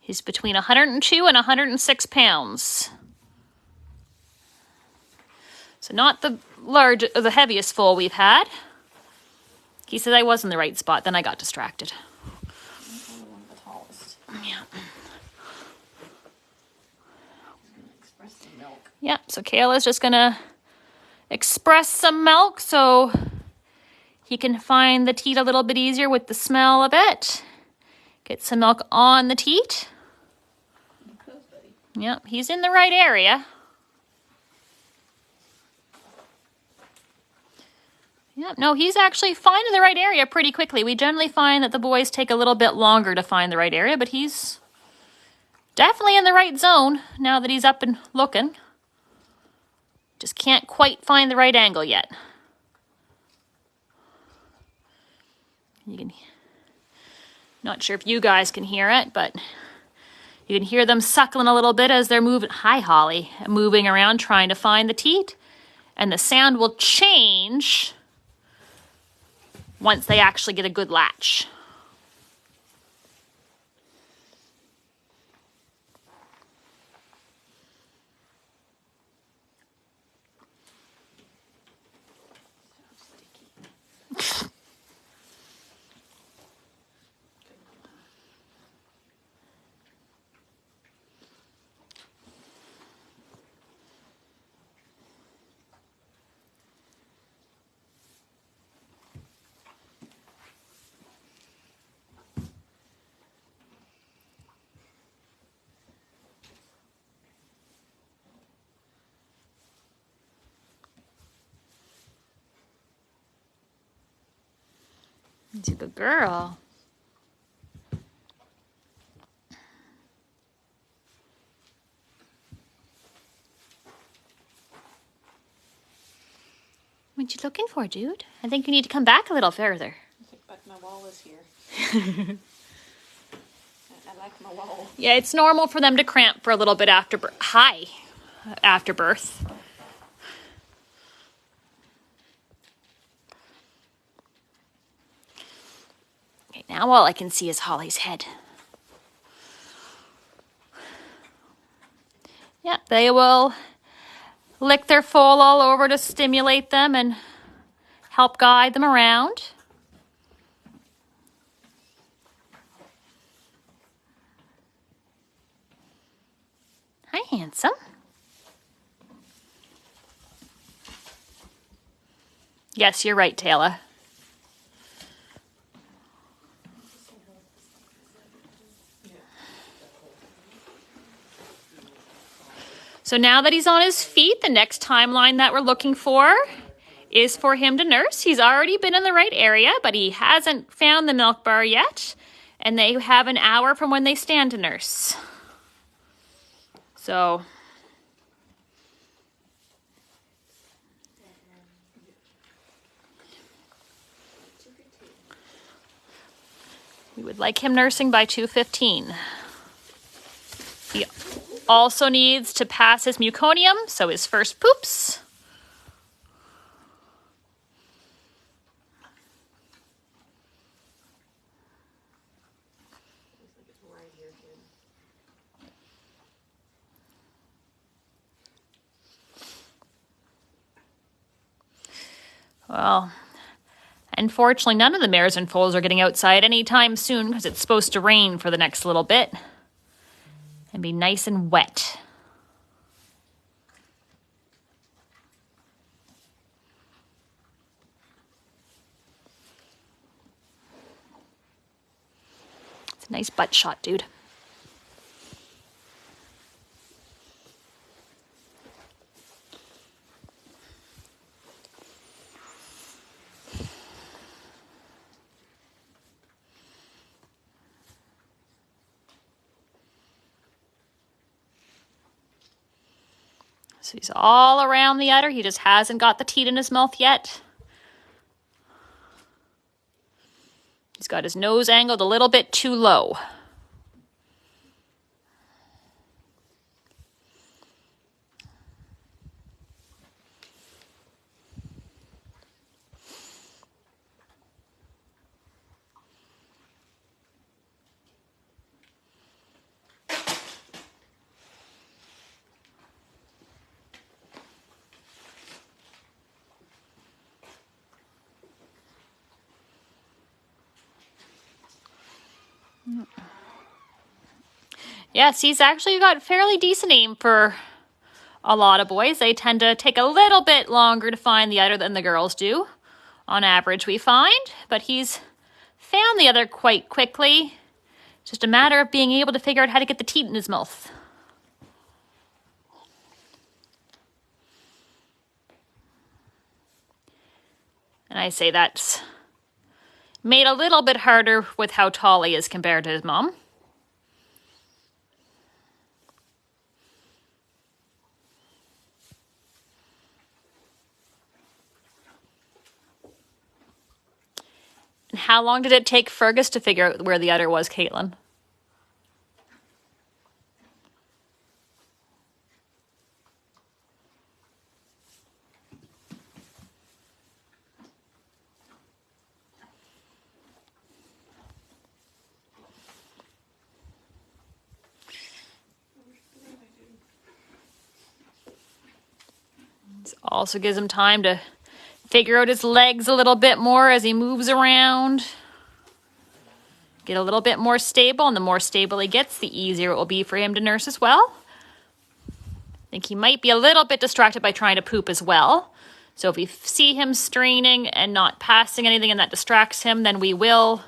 He's between 102 and 106 pounds. So not the the heaviest foal we've had. He said I was in the right spot, then I got distracted. I'm one of the tallest. Yeah. Express some milk. Yeah, so Kayla's just gonna express some milk so he can find the teat a little bit easier with the smell of it. Get some milk on the teat. Yep, he's in the right area. Yep, no, he's actually finding the right area pretty quickly. We generally find that the boys take a little bit longer to find the right area, but he's definitely in the right zone now that he's up and looking. Just can't quite find the right angle yet. You can, not sure if you guys can hear it, but you can hear them suckling a little bit as they're moving. Hi, Holly. Moving around trying to find the teat. And the sound will change once they actually get a good latch. He's a good girl. What you looking for, dude? I think you need to come back a little further. But my wall is here. I like my wall. Yeah, it's normal for them to cramp for a little bit after birth. After birth. Okay, now all I can see is Holly's head. Yep, they will lick their foal all over to stimulate them and help guide them around. Hi, handsome. Yes, you're right, Taylor. So now that he's on his feet, the next timeline that we're looking for is for him to nurse. He's already been in the right area, but he hasn't found the milk bar yet. And they have an hour from when they stand to nurse. So we would like him nursing by 2:15. He also needs to pass his meconium, so his first poops. Well, unfortunately, none of the mares and foals are getting outside anytime soon because it's supposed to rain for the next little bit and be nice and wet. It's a nice butt shot, dude. So he's all around the udder. He just hasn't got the teat in his mouth yet. He's got his nose angled a little bit too low. Yes, he's actually got fairly decent aim for a lot of boys. They tend to take a little bit longer to find the udder than the girls do, on average, we find. But he's found the udder quite quickly. It's just a matter of being able to figure out how to get the teat in his mouth. And I say that's made a little bit harder with how tall he is compared to his mom. And how long did it take Fergus to figure out where the udder was, Caitlin? This also gives him time to figure out his legs a little bit more as he moves around. Get a little bit more stable, and the more stable he gets, the easier it will be for him to nurse as well. I think he might be a little bit distracted by trying to poop as well. So if we see him straining and not passing anything and that distracts him, then we will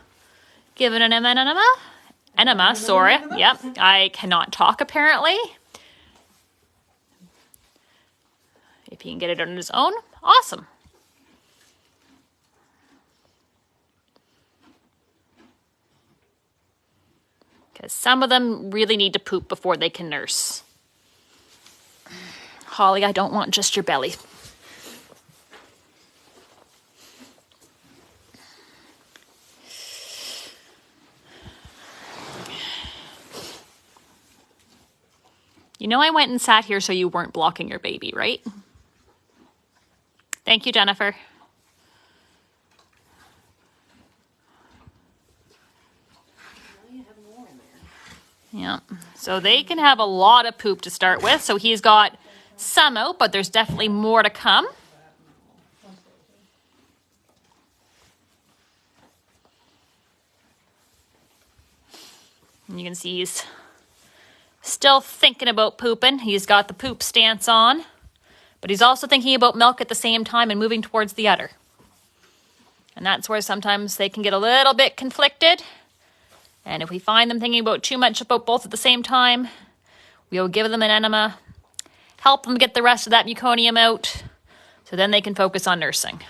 give an enema, sorry. Yep, I cannot talk apparently. If he can get it on his own, awesome. Because some of them really need to poop before they can nurse. Holly, I don't want just your belly. You know I went and sat here so you weren't blocking your baby, right? Thank you, Jennifer. Yeah, so they can have a lot of poop to start with. So he's got some out, but there's definitely more to come. And you can see he's still thinking about pooping. He's got the poop stance on, but he's also thinking about milk at the same time and moving towards the udder. And that's where sometimes they can get a little bit conflicted. And if we find them thinking about too much about both at the same time, we'll give them an enema, help them get the rest of that meconium out, so then they can focus on nursing.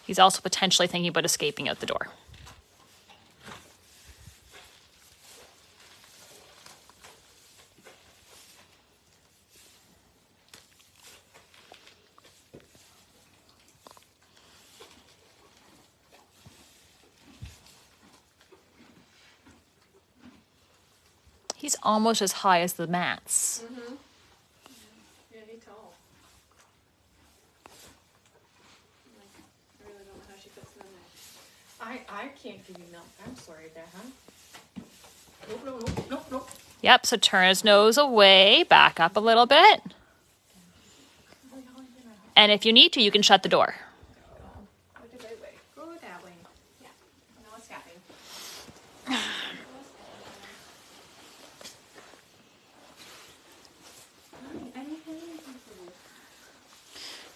He's also potentially thinking about escaping out the door. He's almost as high as the mats. Mm-hmm. Yeah, he's tall. I really don't know how she puts them in there. I can't give you milk. I'm sorry there, huh? Nope. Yep, so turn his nose away, back up a little bit. And if you need to, you can shut the door. Go the right way. Go that way. Yeah. I know what's happening.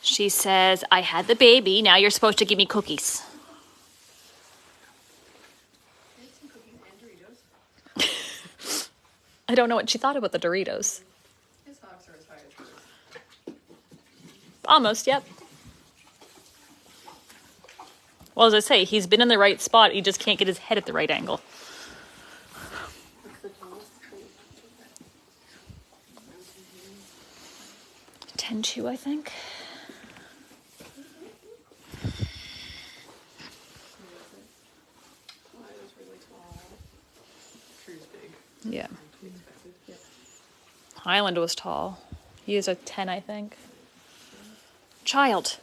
She says, I had the baby, now you're supposed to give me cookies. Some cookies and Doritos. I don't know what she thought about the Doritos. His hocks are as high as hers. Almost, yep. Well, as I say, he's been in the right spot, he just can't get his head at the right angle. What's the tallest tree? 10-2, I think. Yeah. Highland was tall. He is a 10, I think. Child.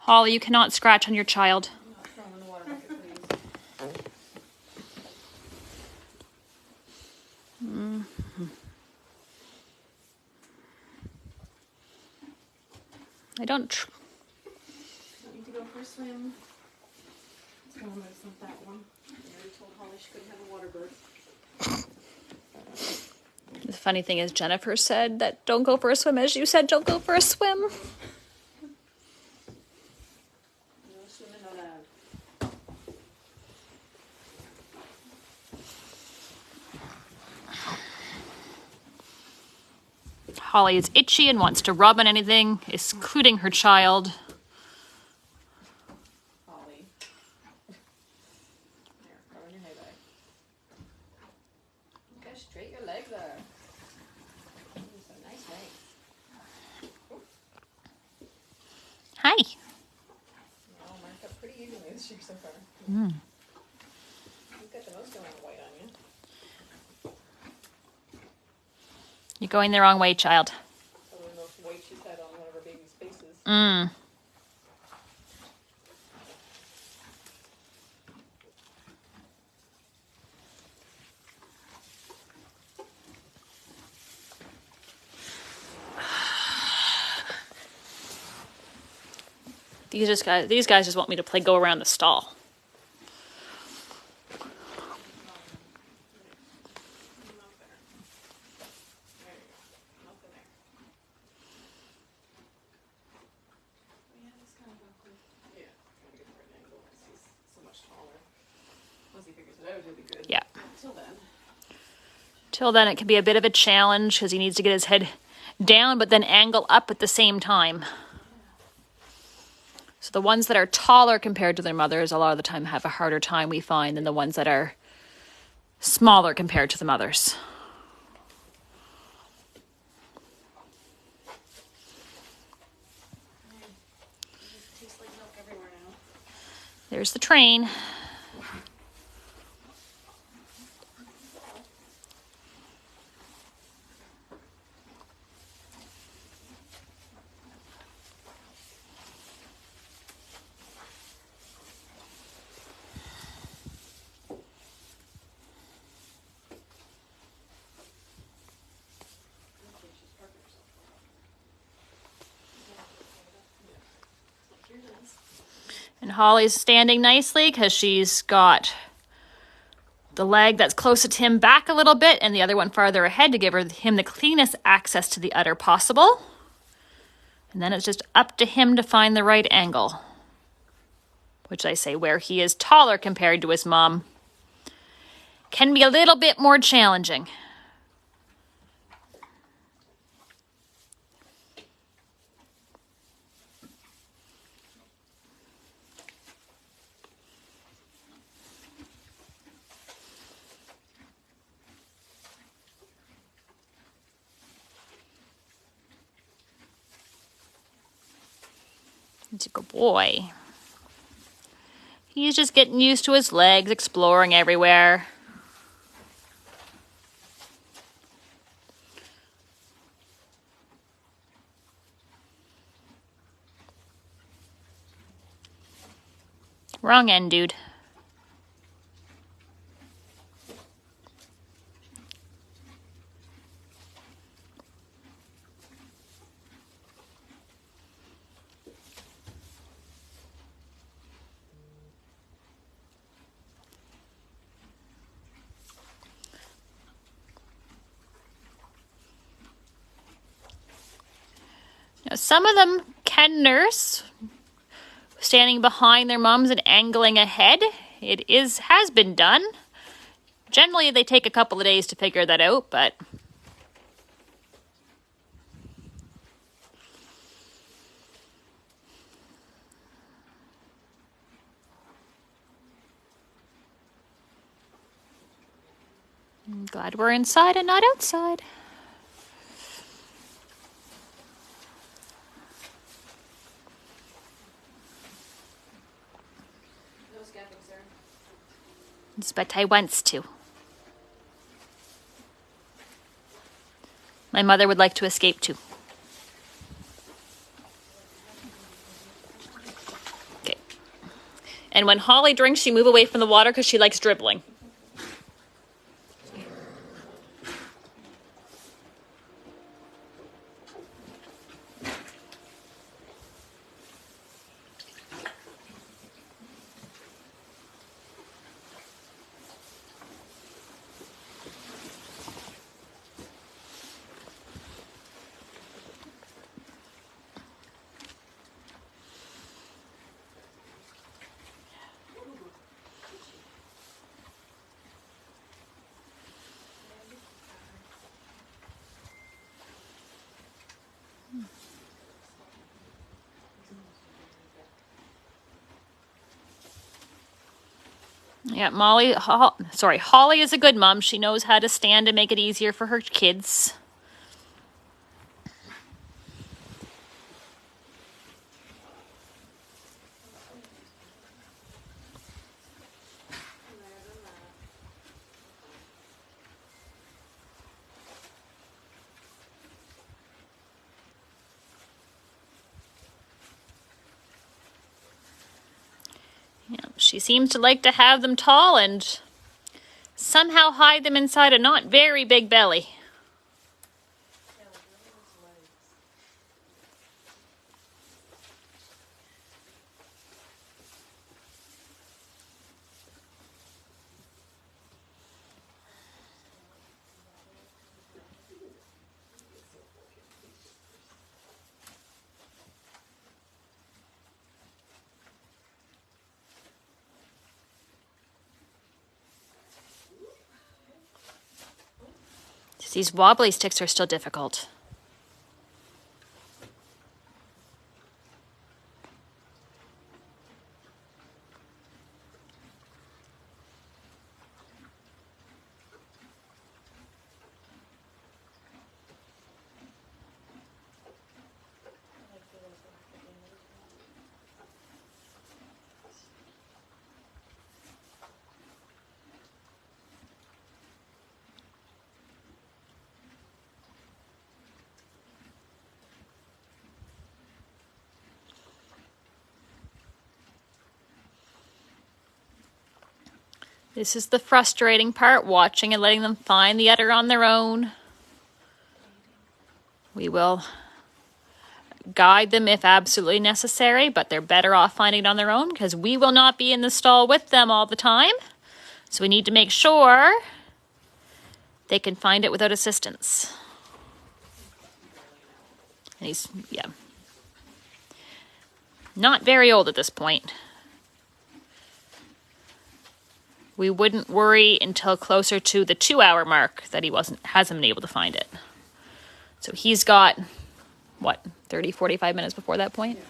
Holly, you cannot scratch on your child. Throw him in the water bucket, please. I don't... Need to go for a swim. Let's go move some that one. I already told Holly she couldn't have a water bird. The funny thing is, Jennifer said that don't go for a swim, as you said, don't go for a swim. No swimming allowed. Holly is itchy and wants to rub on anything, including her child. Holly. There, rub your head back. Look how straight your legs are. Those are nice legs. Hi. They're all marked up pretty evenly this year so far. You've got the most amount of white on you. You're going the wrong way, child. Probably the most white she's had on one of her baby's faces. These guys just want me to go around the stall. Yeah. Till then, it can be a bit of a challenge because he needs to get his head down but then angle up at the same time. So the ones that are taller compared to their mothers a lot of the time have a harder time, we find, than the ones that are smaller compared to the mothers. Tastes like milk everywhere now. There's the train. Holly's standing nicely because she's got the leg that's closest to him back a little bit and the other one farther ahead to give him the cleanest access to the udder possible. And then it's just up to him to find the right angle, which I say where he is taller compared to his mom can be a little bit more challenging. He's a good boy. He's just getting used to his legs, exploring everywhere. Wrong end, dude. Now, some of them can nurse, standing behind their moms and angling ahead. Has been done. Generally, they take a couple of days to figure that out, but I'm glad we're inside and not outside. But I wants to. My mother would like to escape too. Okay. And when Holly drinks, she move away from the water because she likes dribbling. Yeah, Holly is a good mom. She knows how to stand to make it easier for her kids. Yeah, she seems to like to have them tall and somehow hide them inside a not very big belly. These wobbly sticks are still difficult. This is the frustrating part, watching and letting them find the udder on their own. We will guide them if absolutely necessary, but they're better off finding it on their own because we will not be in the stall with them all the time. So we need to make sure they can find it without assistance. And he's, yeah, not very old at this point. We wouldn't worry until closer to the 2-hour mark that he hasn't been able to find it. So he's got, what, 30, 45 minutes before that point?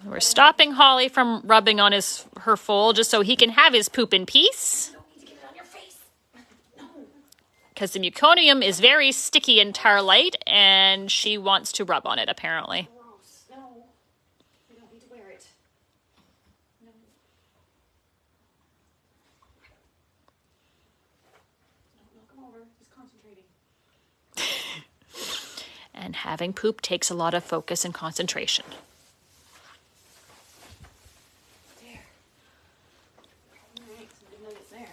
We're stopping Holly from rubbing on her foal just so he can have his poop in peace. Because the Meconium is very sticky and tar-light, and she wants to rub on it, apparently. Gross. No. We don't need to wear it. No. No, come over. Just concentrating. And having poop takes a lot of focus and concentration. There. All right, so we know it's there.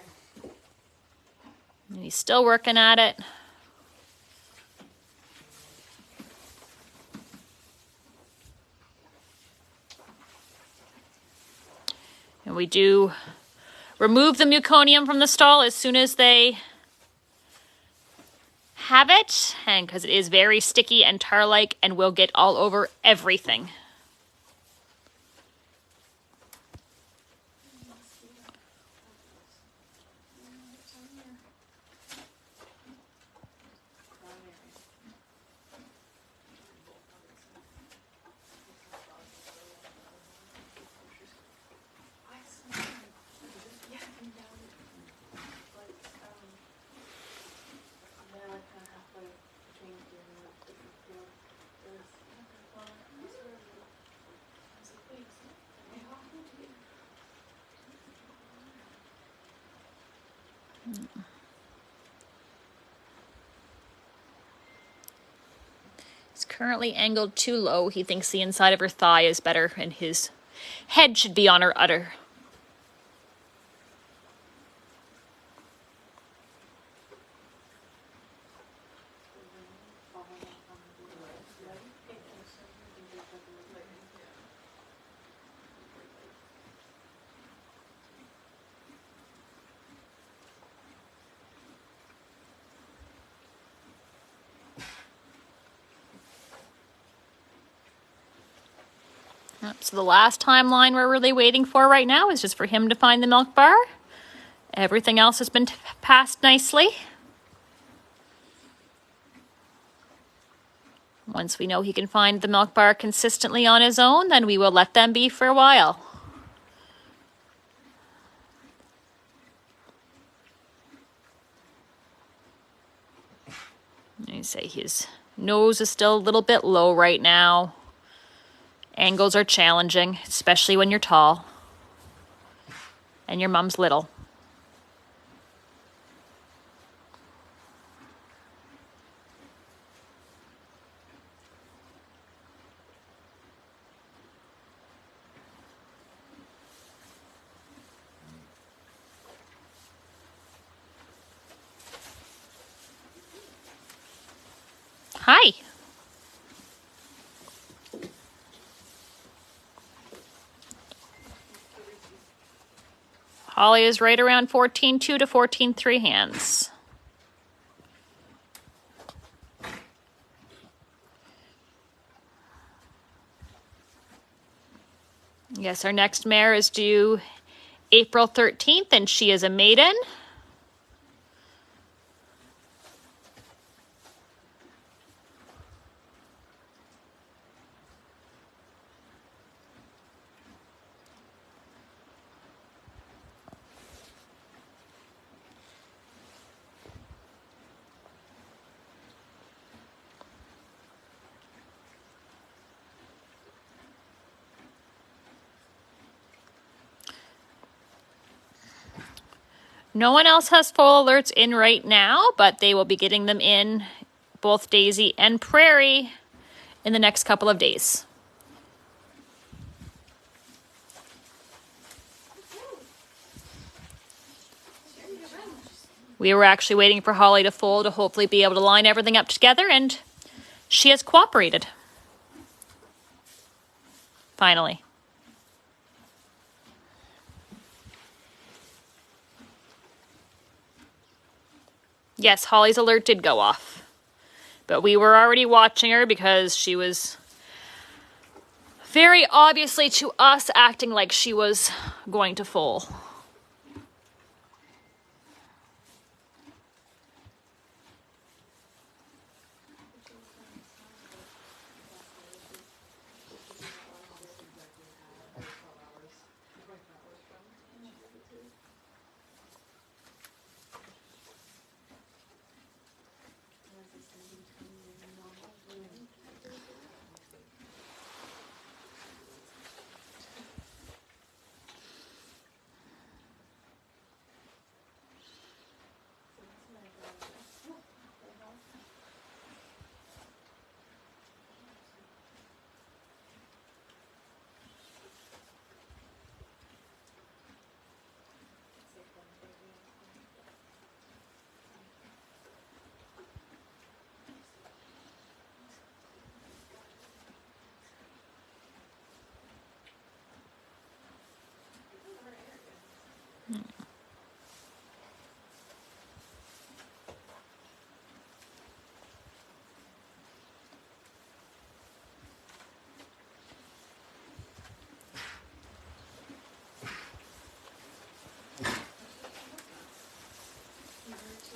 And he's still working at it. And we do remove the Meconium from the stall as soon as they have it, and because it is very sticky and tar-like and will get all over everything. It's currently angled too low. He thinks the inside of her thigh is better and his head should be on her udder. So the last timeline we're really waiting for right now is just for him to find the milk bar. Everything else has been passed nicely. Once we know he can find the milk bar consistently on his own, then we will let them be for a while. You say his nose is still a little bit low right now. Angles are challenging, especially when you're tall and your mom's little. Hi. Holly is right around 14.2 to 14.3 hands. Yes, our next mare is due April 13th, and she is a maiden. No one else has foal alerts in right now, but they will be getting them in, both Daisy and Prairie, in the next couple of days. We were actually waiting for Holly to foal to hopefully be able to line everything up together, and she has cooperated. Finally. Yes, Holly's alert did go off. But we were already watching her because she was very obviously to us acting like she was going to foal.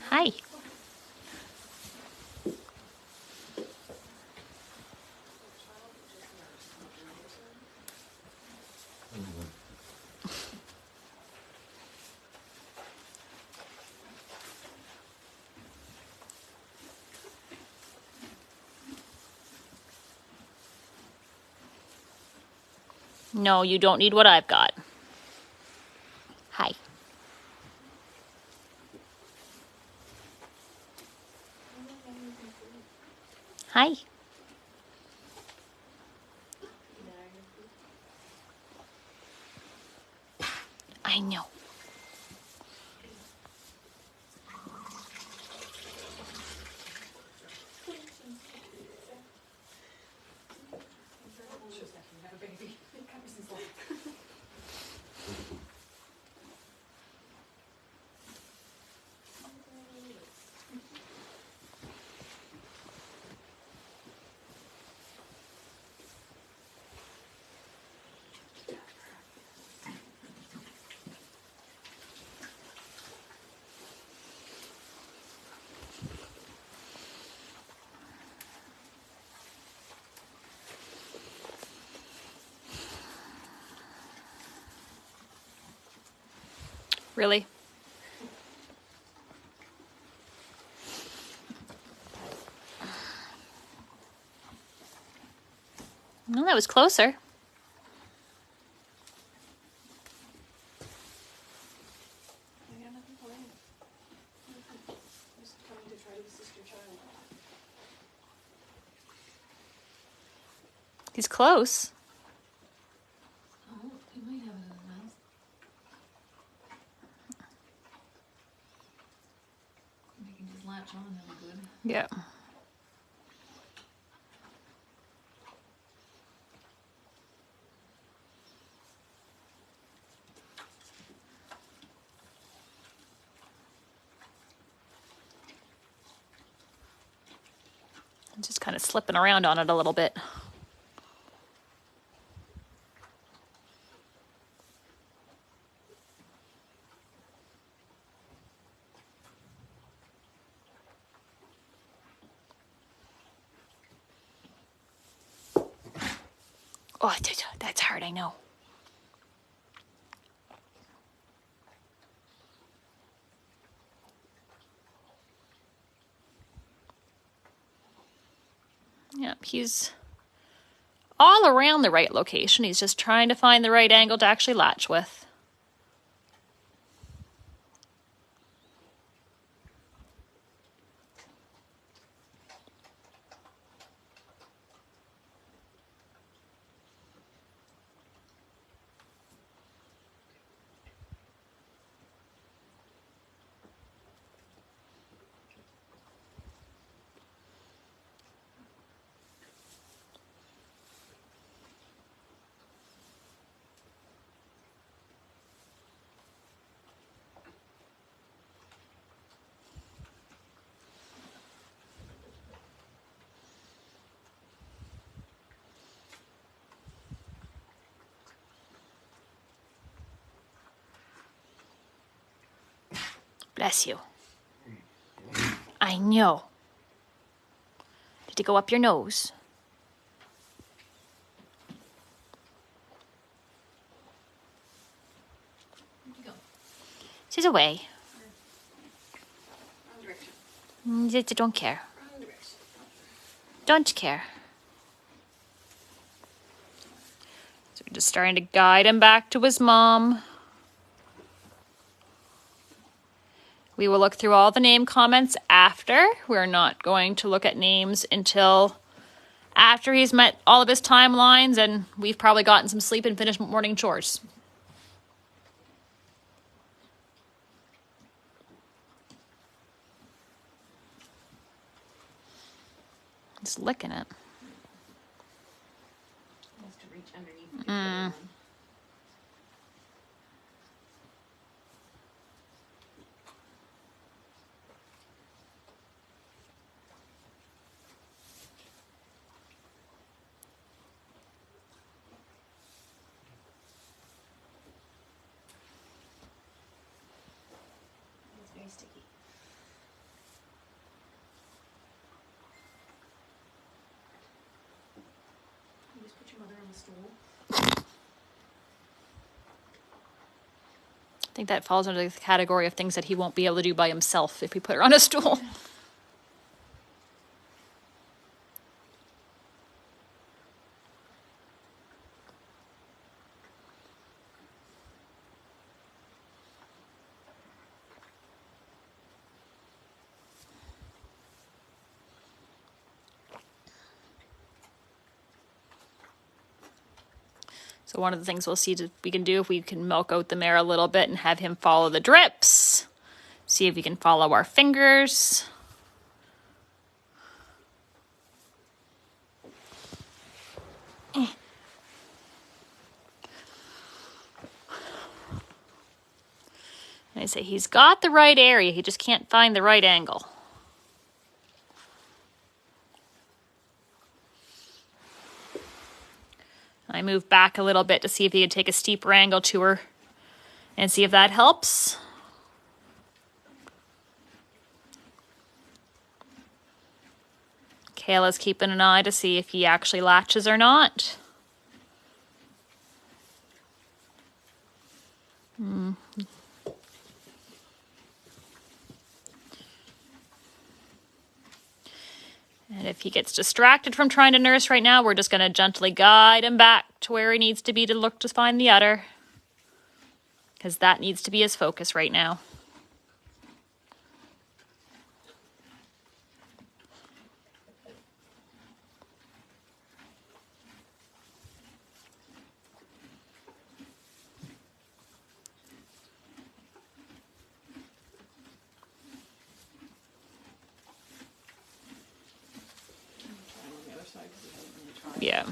Hi. No, you don't need what I've got. Hi. Hi. I know. Really? Well, that was closer. He's close. Oh, you might have it in the mouth. You can just latch on, that'll be good. Yeah. I'm just kind of slipping around on it a little bit. Oh, that's hard, I know. Yep, he's all around the right location. He's just trying to find the right angle to actually latch with. Bless you. I know. Did it go up your nose? She's away. Don't care. Don't care. So we're just starting to guide him back to his mom. We will look through all the name comments after. We're not going to look at names until after he's met all of his timelines and we've probably gotten some sleep and finished morning chores. Just licking it. He has to reach underneath to get it on. It's very sticky. You just put your mother on the stool. I think that falls under the category of things that he won't be able to do by himself if we put her on a stool. So one of the things we'll see if we can do, if we can milk out the mare a little bit and have him follow the drips. See if we can follow our fingers. And I say he's got the right area, he just can't find the right angle. I move back a little bit to see if he can take a steeper angle to her and see if that helps. Kayla's keeping an eye to see if he actually latches or not. And if he gets distracted from trying to nurse right now, we're just going to gently guide him back to where he needs to be to look to find the udder. Because that needs to be his focus right now. Yeah.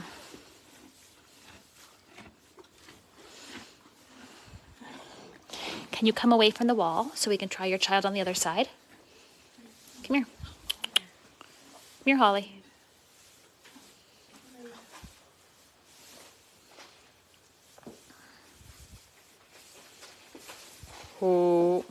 Can you come away from the wall so we can try your child on the other side? Come here. Come here, Holly. Oh.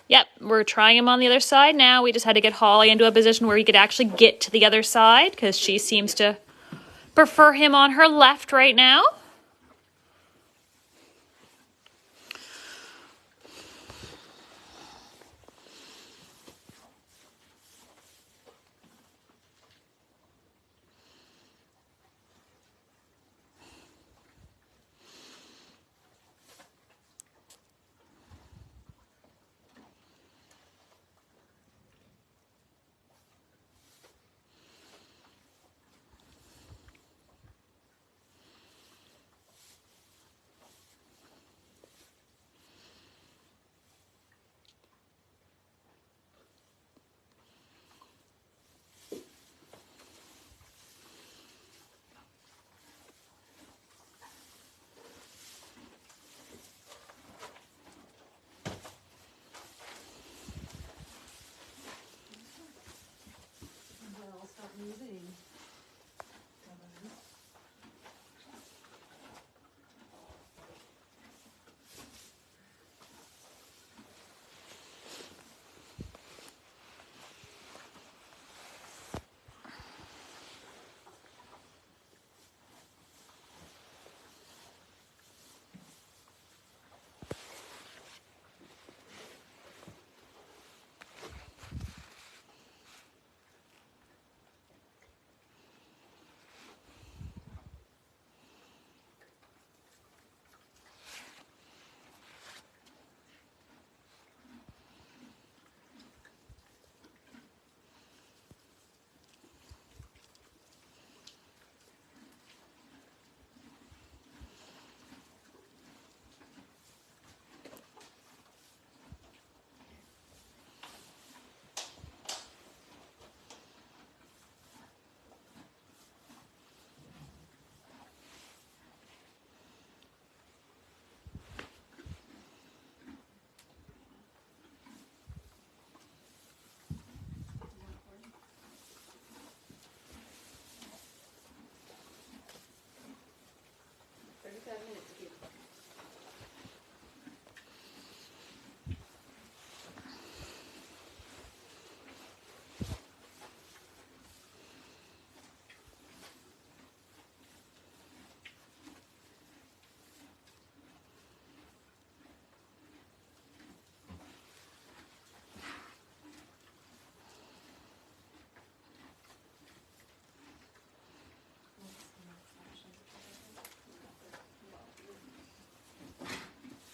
Yep, we're trying him on the other side now. We just had to get Holly into a position where he could actually get to the other side because she seems to prefer him on her left right now.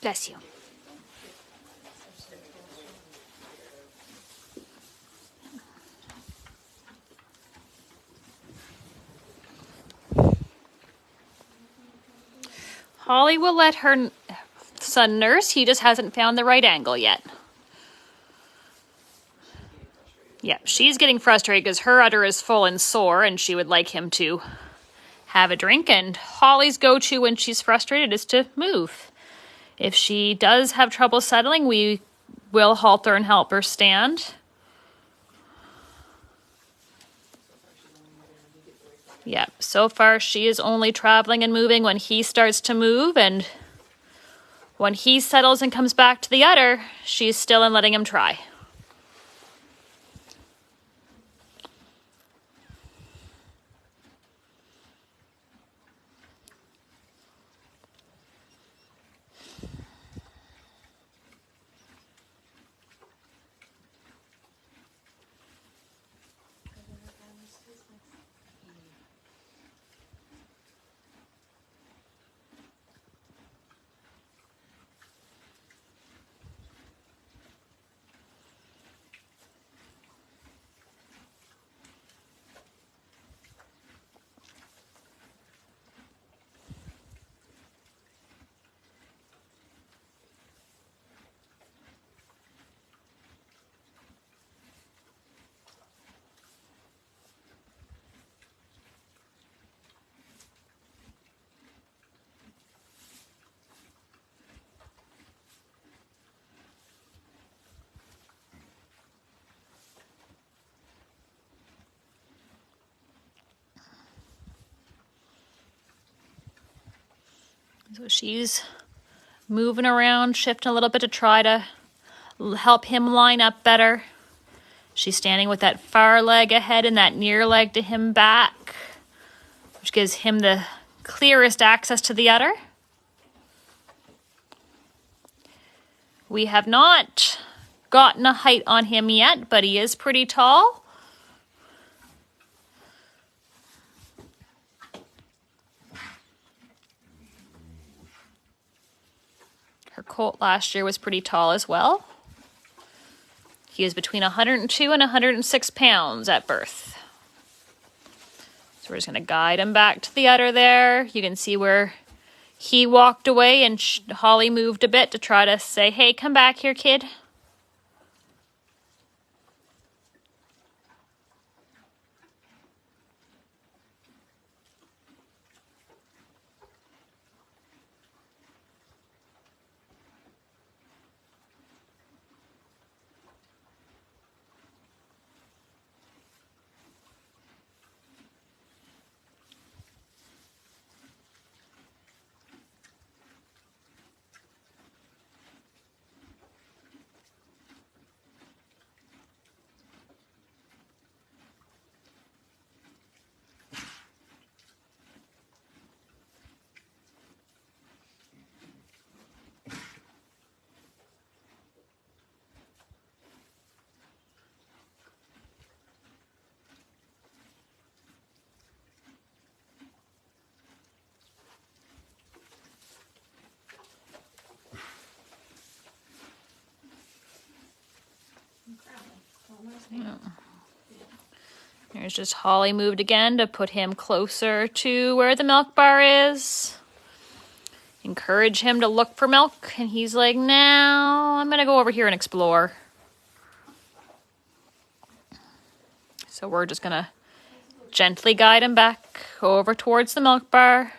Bless you. Holly will let her son nurse. He just hasn't found the right angle yet. Yep, she's getting frustrated because her udder is full and sore and she would like him to have a drink. And Holly's go-to when she's frustrated is to move. If she does have trouble settling, we will halt her and help her stand. Yep, so far she is only traveling and moving when he starts to move, and when he settles and comes back to the udder, she's still in letting him try. So she's moving around, shifting a little bit to try to help him line up better. She's standing with that far leg ahead and that near leg to him back, which gives him the clearest access to the udder. We have not gotten a height on him yet, but he is pretty tall. Her colt last year was pretty tall as well. He was between 102 and 106 pounds at birth. So we're just going to guide him back to the udder there. You can see where he walked away and Holly moved a bit to try to say, hey, come back here, kid. There's just Holly moved again to put him closer to where the milk bar is. Encourage him to look for milk, and he's like, no, I'm going to go over here and explore. So we're just going to gently guide him back over towards the milk bar.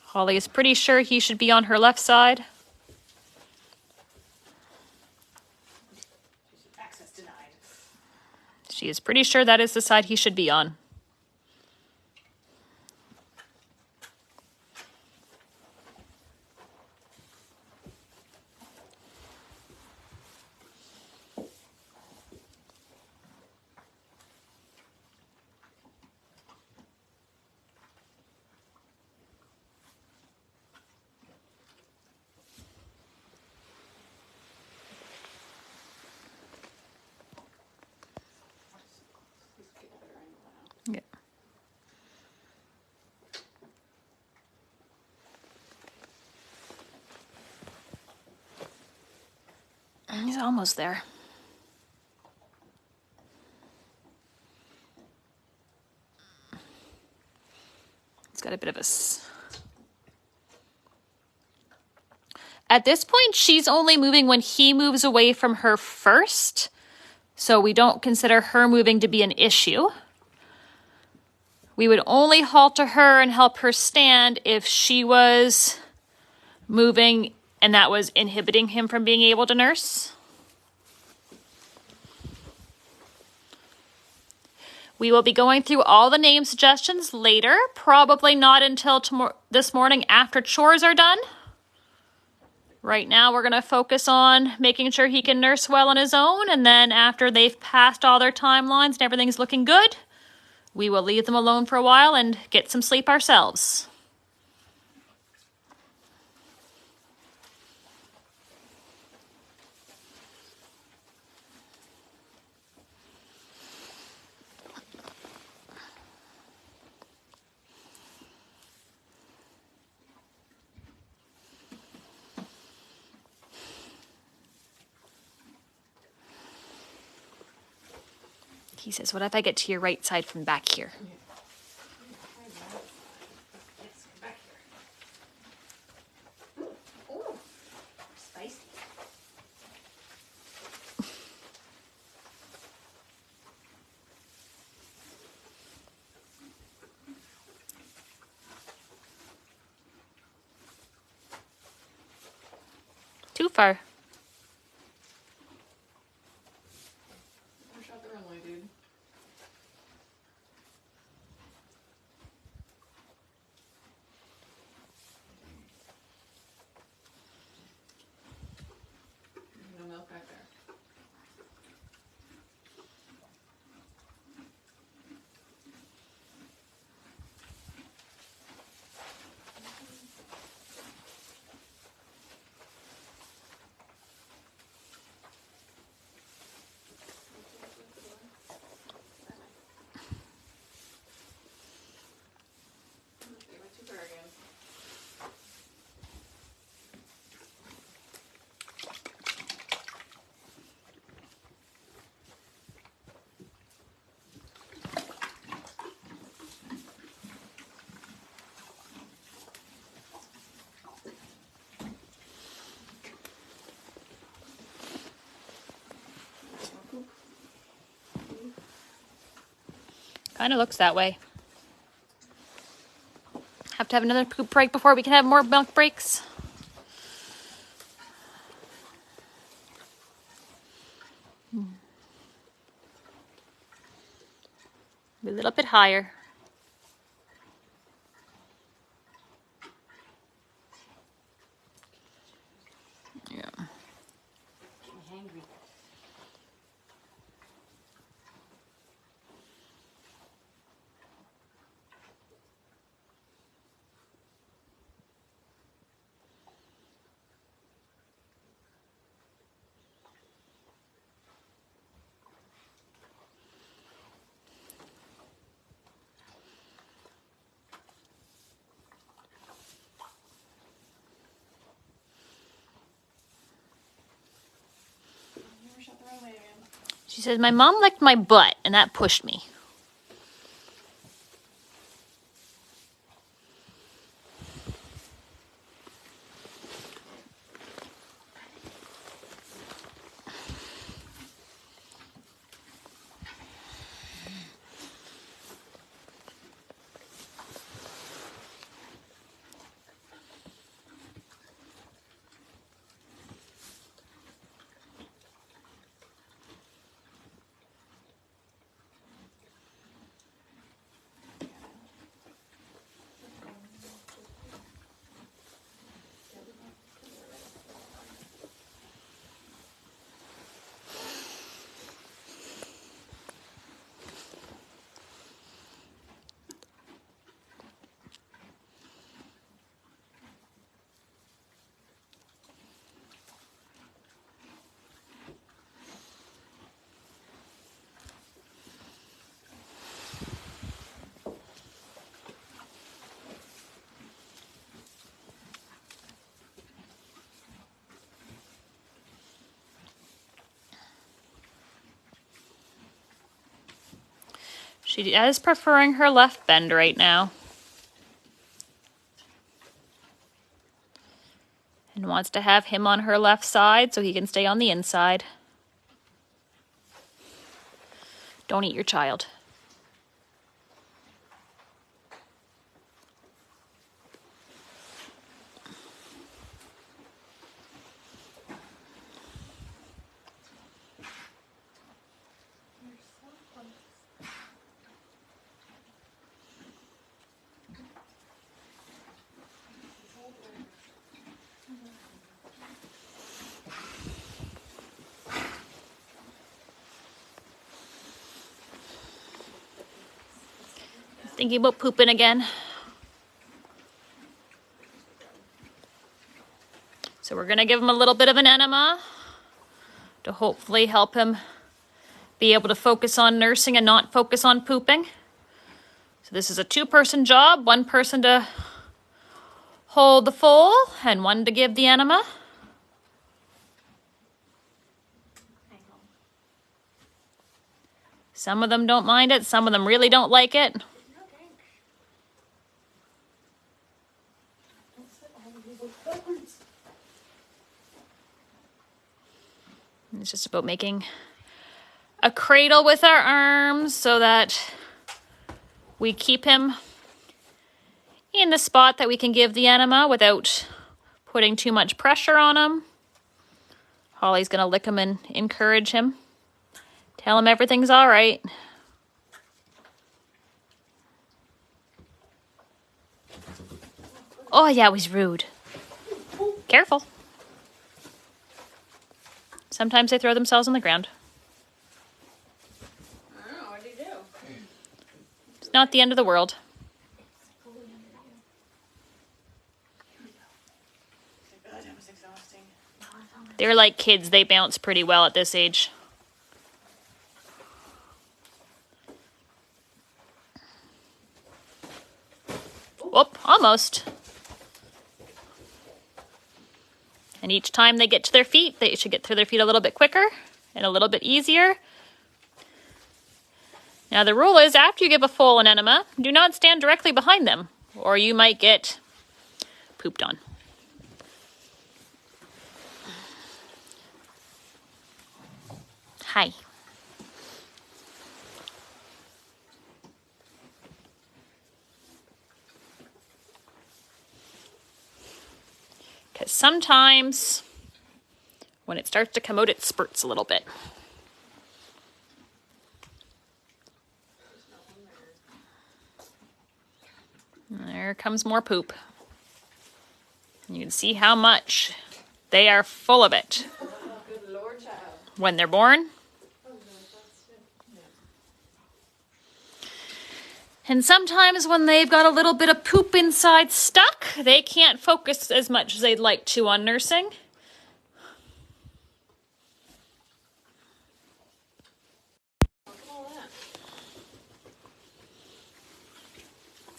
Holly is pretty sure he should be on her left side. Access denied. She is pretty sure that is the side he should be on. almost there. It's got a bit of a... At this point, she's only moving when he moves away from her first. So we don't consider her moving to be an issue. We would only halter her and help her stand if she was moving and that was inhibiting him from being able to nurse. We will be going through all the name suggestions later, probably not until this morning after chores are done. Right now, we're going to focus on making sure he can nurse well on his own, and then after they've passed all their timelines and everything's looking good, we will leave them alone for a while and get some sleep ourselves. He says, what if I get to your right side from back here? Yes, come back here. Ooh, spicy. Too far. Push out the runway, dude. No milk back there. They went too far again. Kind of looks that way. Have to have another poop break before we can have more milk breaks. A little bit higher. Yeah. Hangry. Never shut the runway again. She says, my mom licked my butt and that pushed me. She is preferring her left bend right now. And wants to have him on her left side so he can stay on the inside. Don't eat your child. Thinking about pooping again. So we're gonna give him a little bit of an enema to hopefully help him be able to focus on nursing and not focus on pooping. So this is a 2-person job, 1 person to hold the foal and 1 to give the enema. Some of them don't mind it, some of them really don't like it. It's just about making a cradle with our arms so that we keep him in the spot that we can give the enema without putting too much pressure on him. Holly's gonna lick him and encourage him. Tell him everything's all right. Oh yeah, it was rude. Careful. Sometimes they throw themselves on the ground. I don't know, what do you do? It's not the end of the world. God, that was exhausting. They're like kids, they bounce pretty well at this age. Whoop, almost. And each time they get to their feet, they should get to their feet a little bit quicker and a little bit easier. Now the rule is after you give a foal an enema, do not stand directly behind them or you might get pooped on. Hi. Because sometimes when it starts to come out, it spurts a little bit. And there comes more poop. You can see how much they are full of it. Good Lord, child. When they're born. And sometimes when they've got a little bit of poop inside stuck, they can't focus as much as they'd like to on nursing.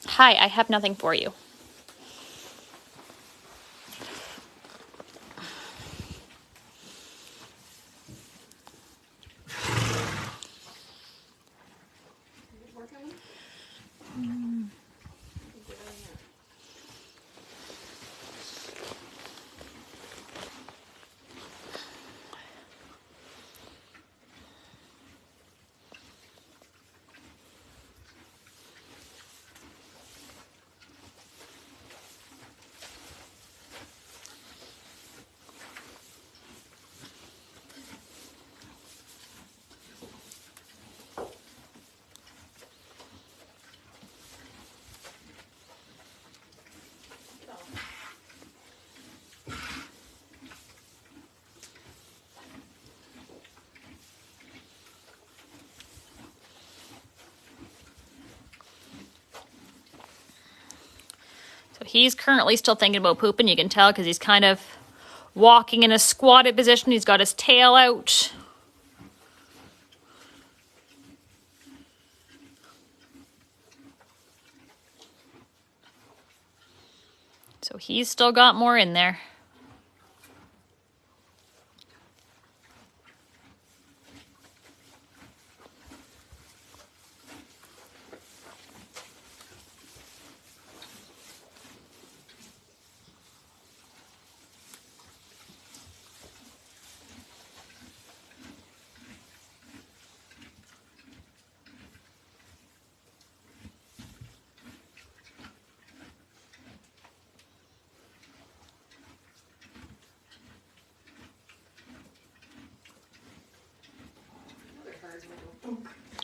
Hi, I have nothing for you. So he's currently still thinking about pooping. You can tell because he's kind of walking in a squatted position. He's got his tail out. So he's still got more in there.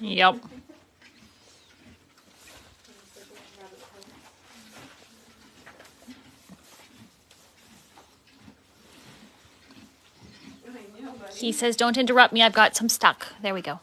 Yep. He says, don't interrupt me, I've got some stuck. There we go.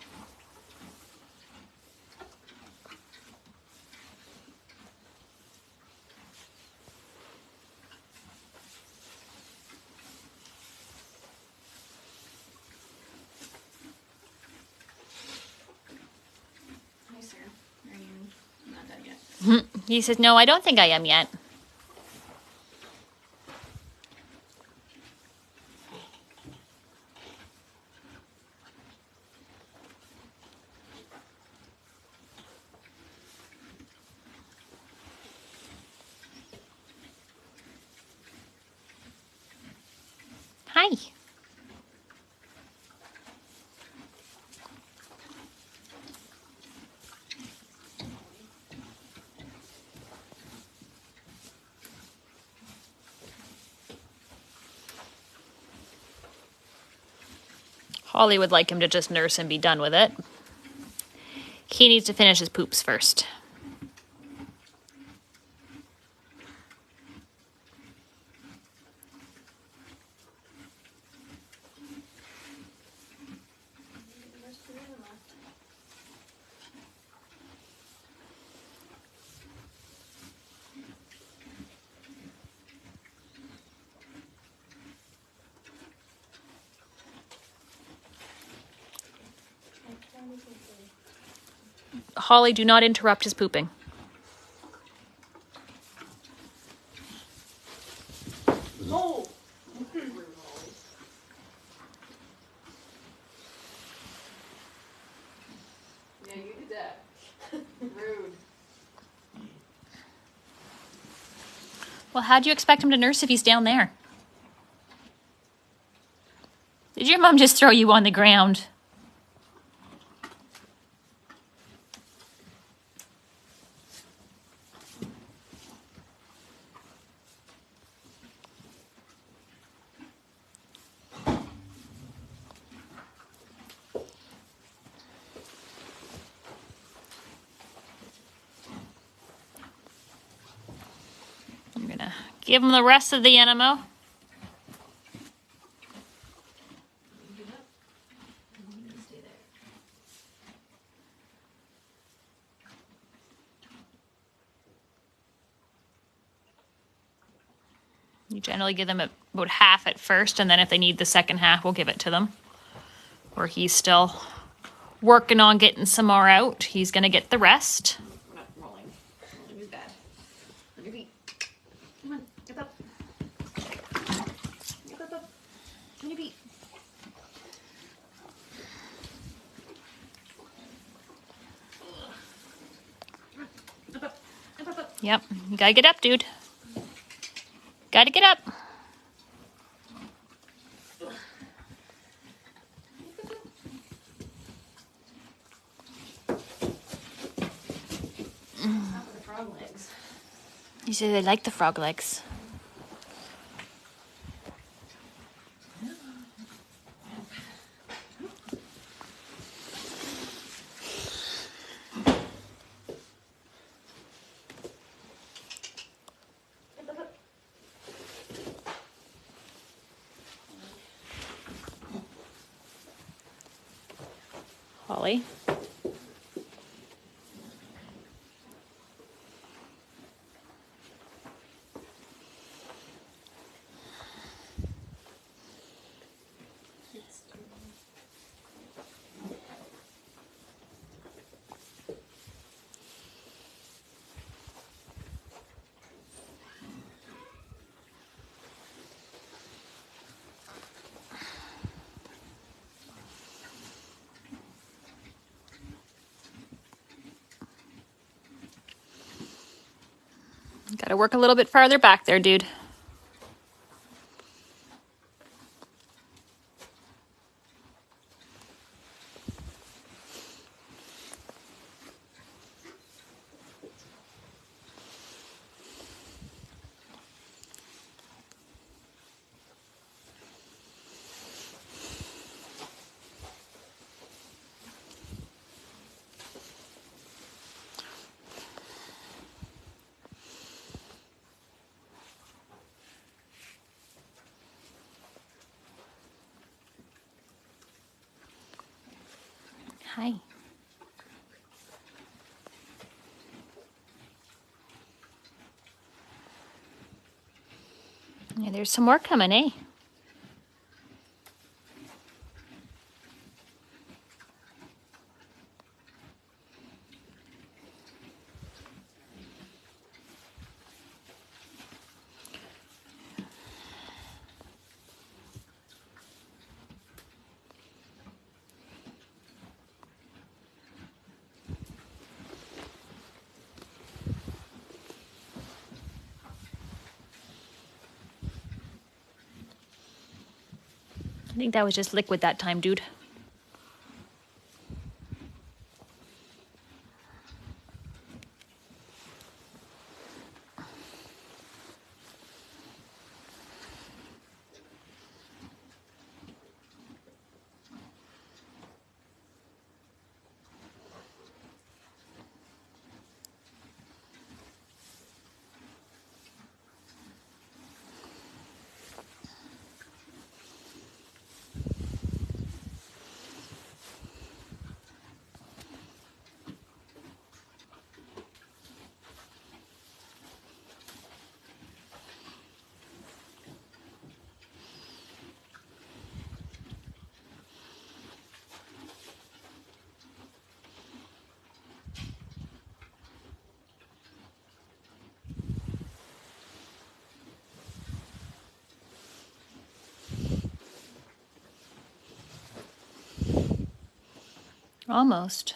Hi, sir. Are you not done yet? He says, no, I don't think I am yet. Hi. Holly would like him to just nurse and be done with it. He needs to finish his poops first. Holly, do not interrupt his pooping. Oh! Yeah, you did that. Rude. Well, how do you expect him to nurse if he's down there? Did your mom just throw you on the ground? I'm gonna give him the rest of the enema. You generally give them about half at first, and then if they need the second half, we'll give it to them. Or he's still working on getting some more out. He's gonna get the rest. I'm not rolling. Rolling is bad. On your feet. Come on, get up. Get up. On your feet. Up, up. Up, up, up. Yep, you gotta get up, dude. Gotta get up. Stop with the frog legs. You say they like the frog legs. Holly. Gotta work a little bit farther back there, dude. Hi. Yeah, there's some more coming, eh? I think that was just liquid that time, dude. Almost.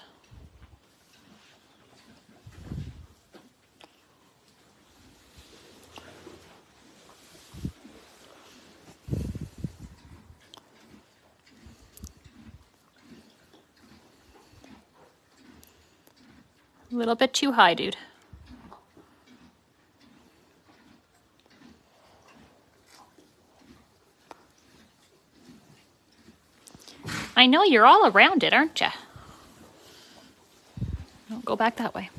A little bit too high, dude. I know you're all around it, aren't you? Don't go back that way.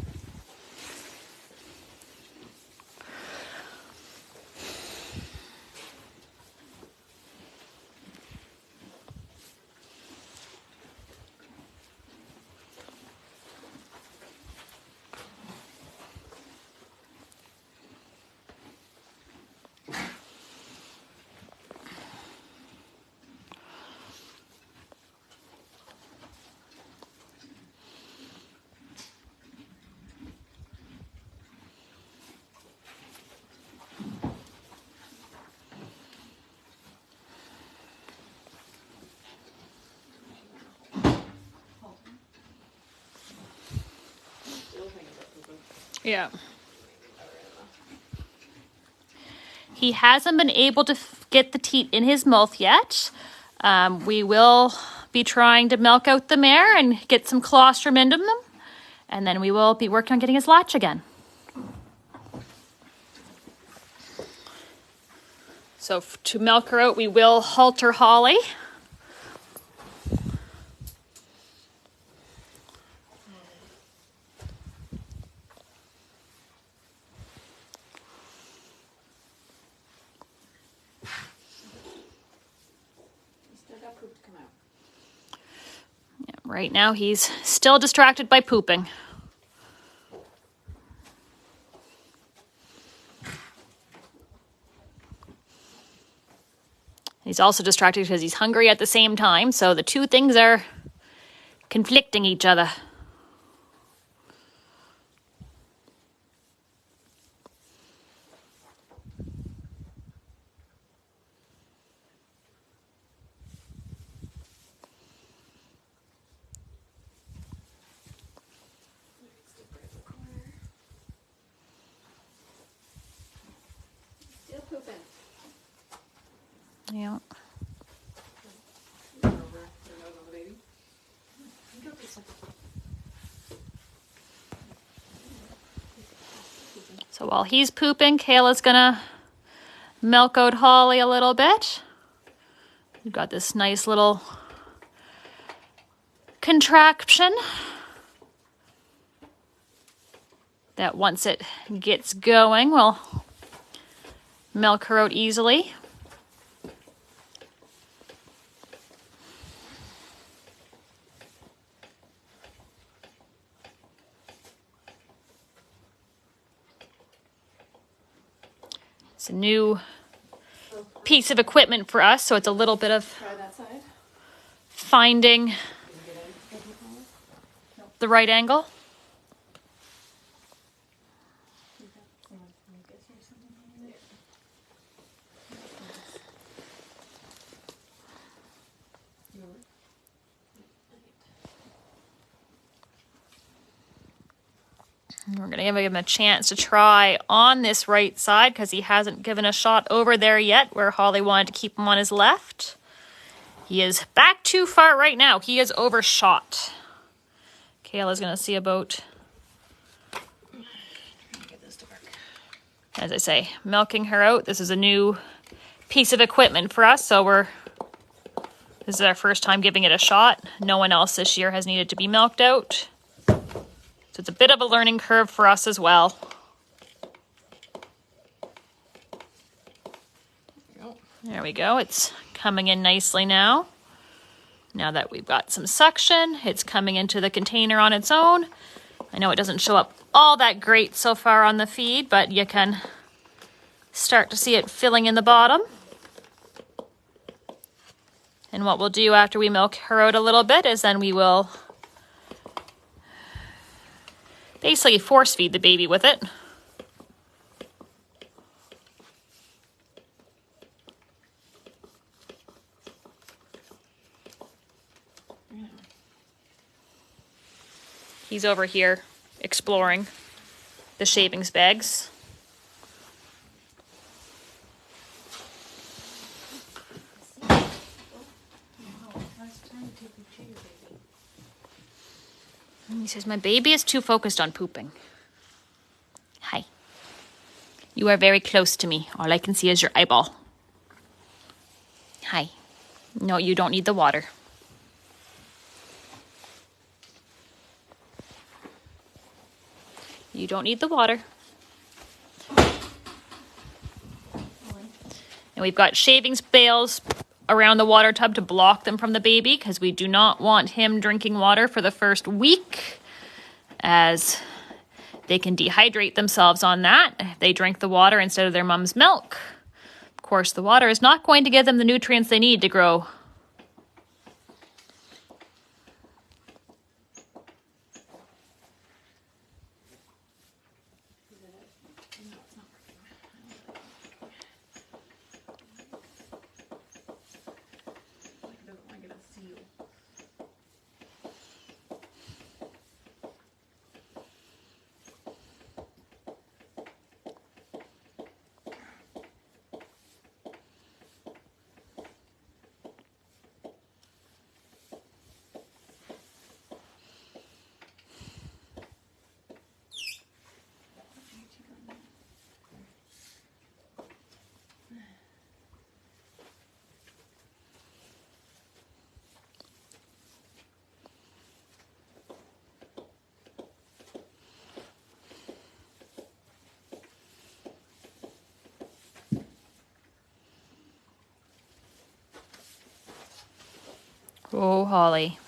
Yeah. He hasn't been able to get the teat in his mouth yet. We will be trying to milk out the mare and get some colostrum into him. And then we will be working on getting his latch again. So to milk her out, we will halter Holly. Right now, he's still distracted by pooping. He's also distracted because he's hungry at the same time, so the two things are conflicting each other. Yeah. So while he's pooping, Kayla's gonna milk out Holly a little bit. We've got this nice little contraption that once it gets going will milk her out easily. It's a new piece of equipment for us, so it's a little bit of Try that side. finding the right angle. We're going to give him a chance to try on this right side because he hasn't given a shot over there yet where Holly wanted to keep him on his left. He is back too far right now. He is overshot. Kayla's going to see about, as I say, milking her out. This is a new piece of equipment for us, so this is our first time giving it a shot. No one else this year has needed to be milked out. So it's a bit of a learning curve for us as well. There we go. It's coming in nicely now. Now that we've got some suction, it's coming into the container on its own. I know it doesn't show up all that great so far on the feed, but you can start to see it filling in the bottom. And what we'll do after we milk her out a little bit is then we will basically force feed the baby with it. He's over here exploring the shavings bags. He says, my baby is too focused on pooping. Hi. You are very close to me. All I can see is your eyeball. Hi. No, you don't need the water. You don't need the water. And we've got shavings bales around the water tub to block them from the baby because we do not want him drinking water for the first week, as they can dehydrate themselves on that if they drink the water instead of their mom's milk. Of course, the water is not going to give them the nutrients they need to grow. Oh, Holly.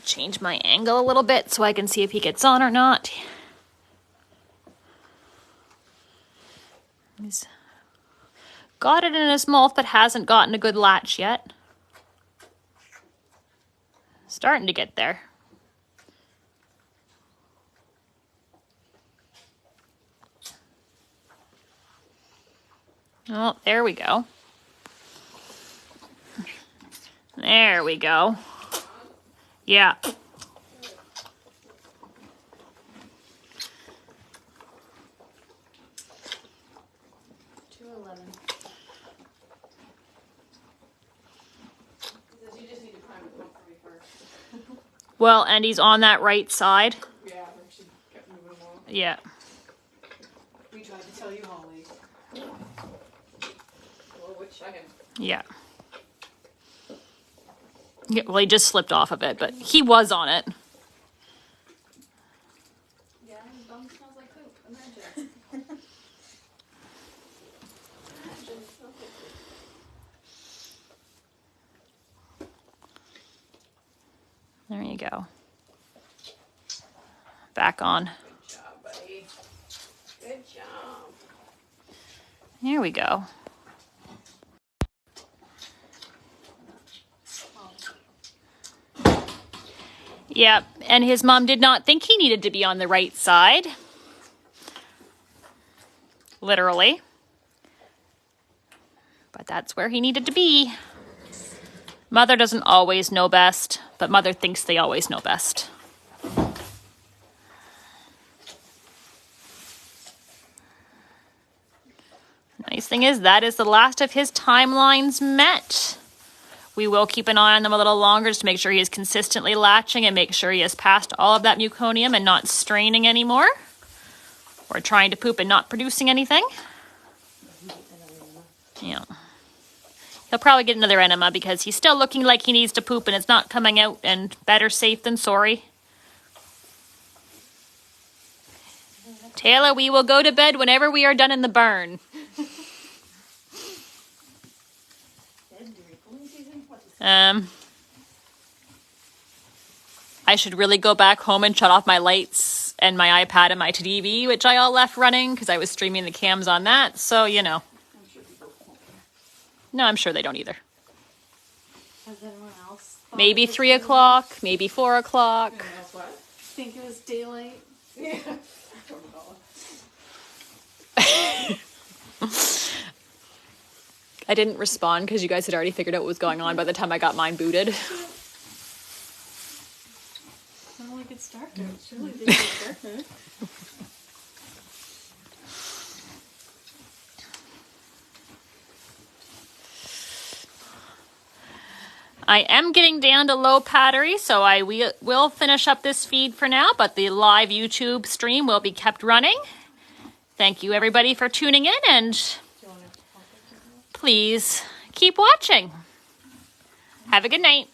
Change my angle a little bit so I can see if he gets on or not. He's got it in his mouth but hasn't gotten a good latch yet. Starting to get there. Oh, there we go. There we go. Yeah. Well, and he's on that right side. Yeah, she kept moving along. Yeah. We tried to tell you, Holly. Well, which second? Yeah. Yeah, well, he just slipped off of it, but he was on it. Yeah, his bum smells like poop. Imagine. you go. Back on. Good job, buddy. Good job. Here we go. Yep, and his mom did not think he needed to be on the right side. Literally. But that's where he needed to be. Mother doesn't always know best, but Mother thinks they always know best. Nice thing is that is the last of his timelines met. We will keep an eye on them a little longer just to make sure he is consistently latching and make sure he has passed all of that meconium and not straining anymore. Or trying to poop and not producing anything. Yeah. He'll probably get another enema because he's still looking like he needs to poop and it's not coming out, and better safe than sorry. Taylor, we will go to bed whenever we are done in the barn. I should really go back home and shut off my lights and my iPad and my TV, which I all left running because I was streaming the cams on that. So, you know. No, I'm sure they don't either. Has anyone else? Maybe 3 o'clock, maybe 4 o'clock. Anyone else what? Think it was daylight. Yeah. I didn't respond because you guys had already figured out what was going on by the time I got mine booted. Sounded like it's dark out. Surely it's dark out. I am getting down to low battery, so I will finish up this feed for now, but the live YouTube stream will be kept running. Thank you, everybody, for tuning in, and please keep watching. Have a good night.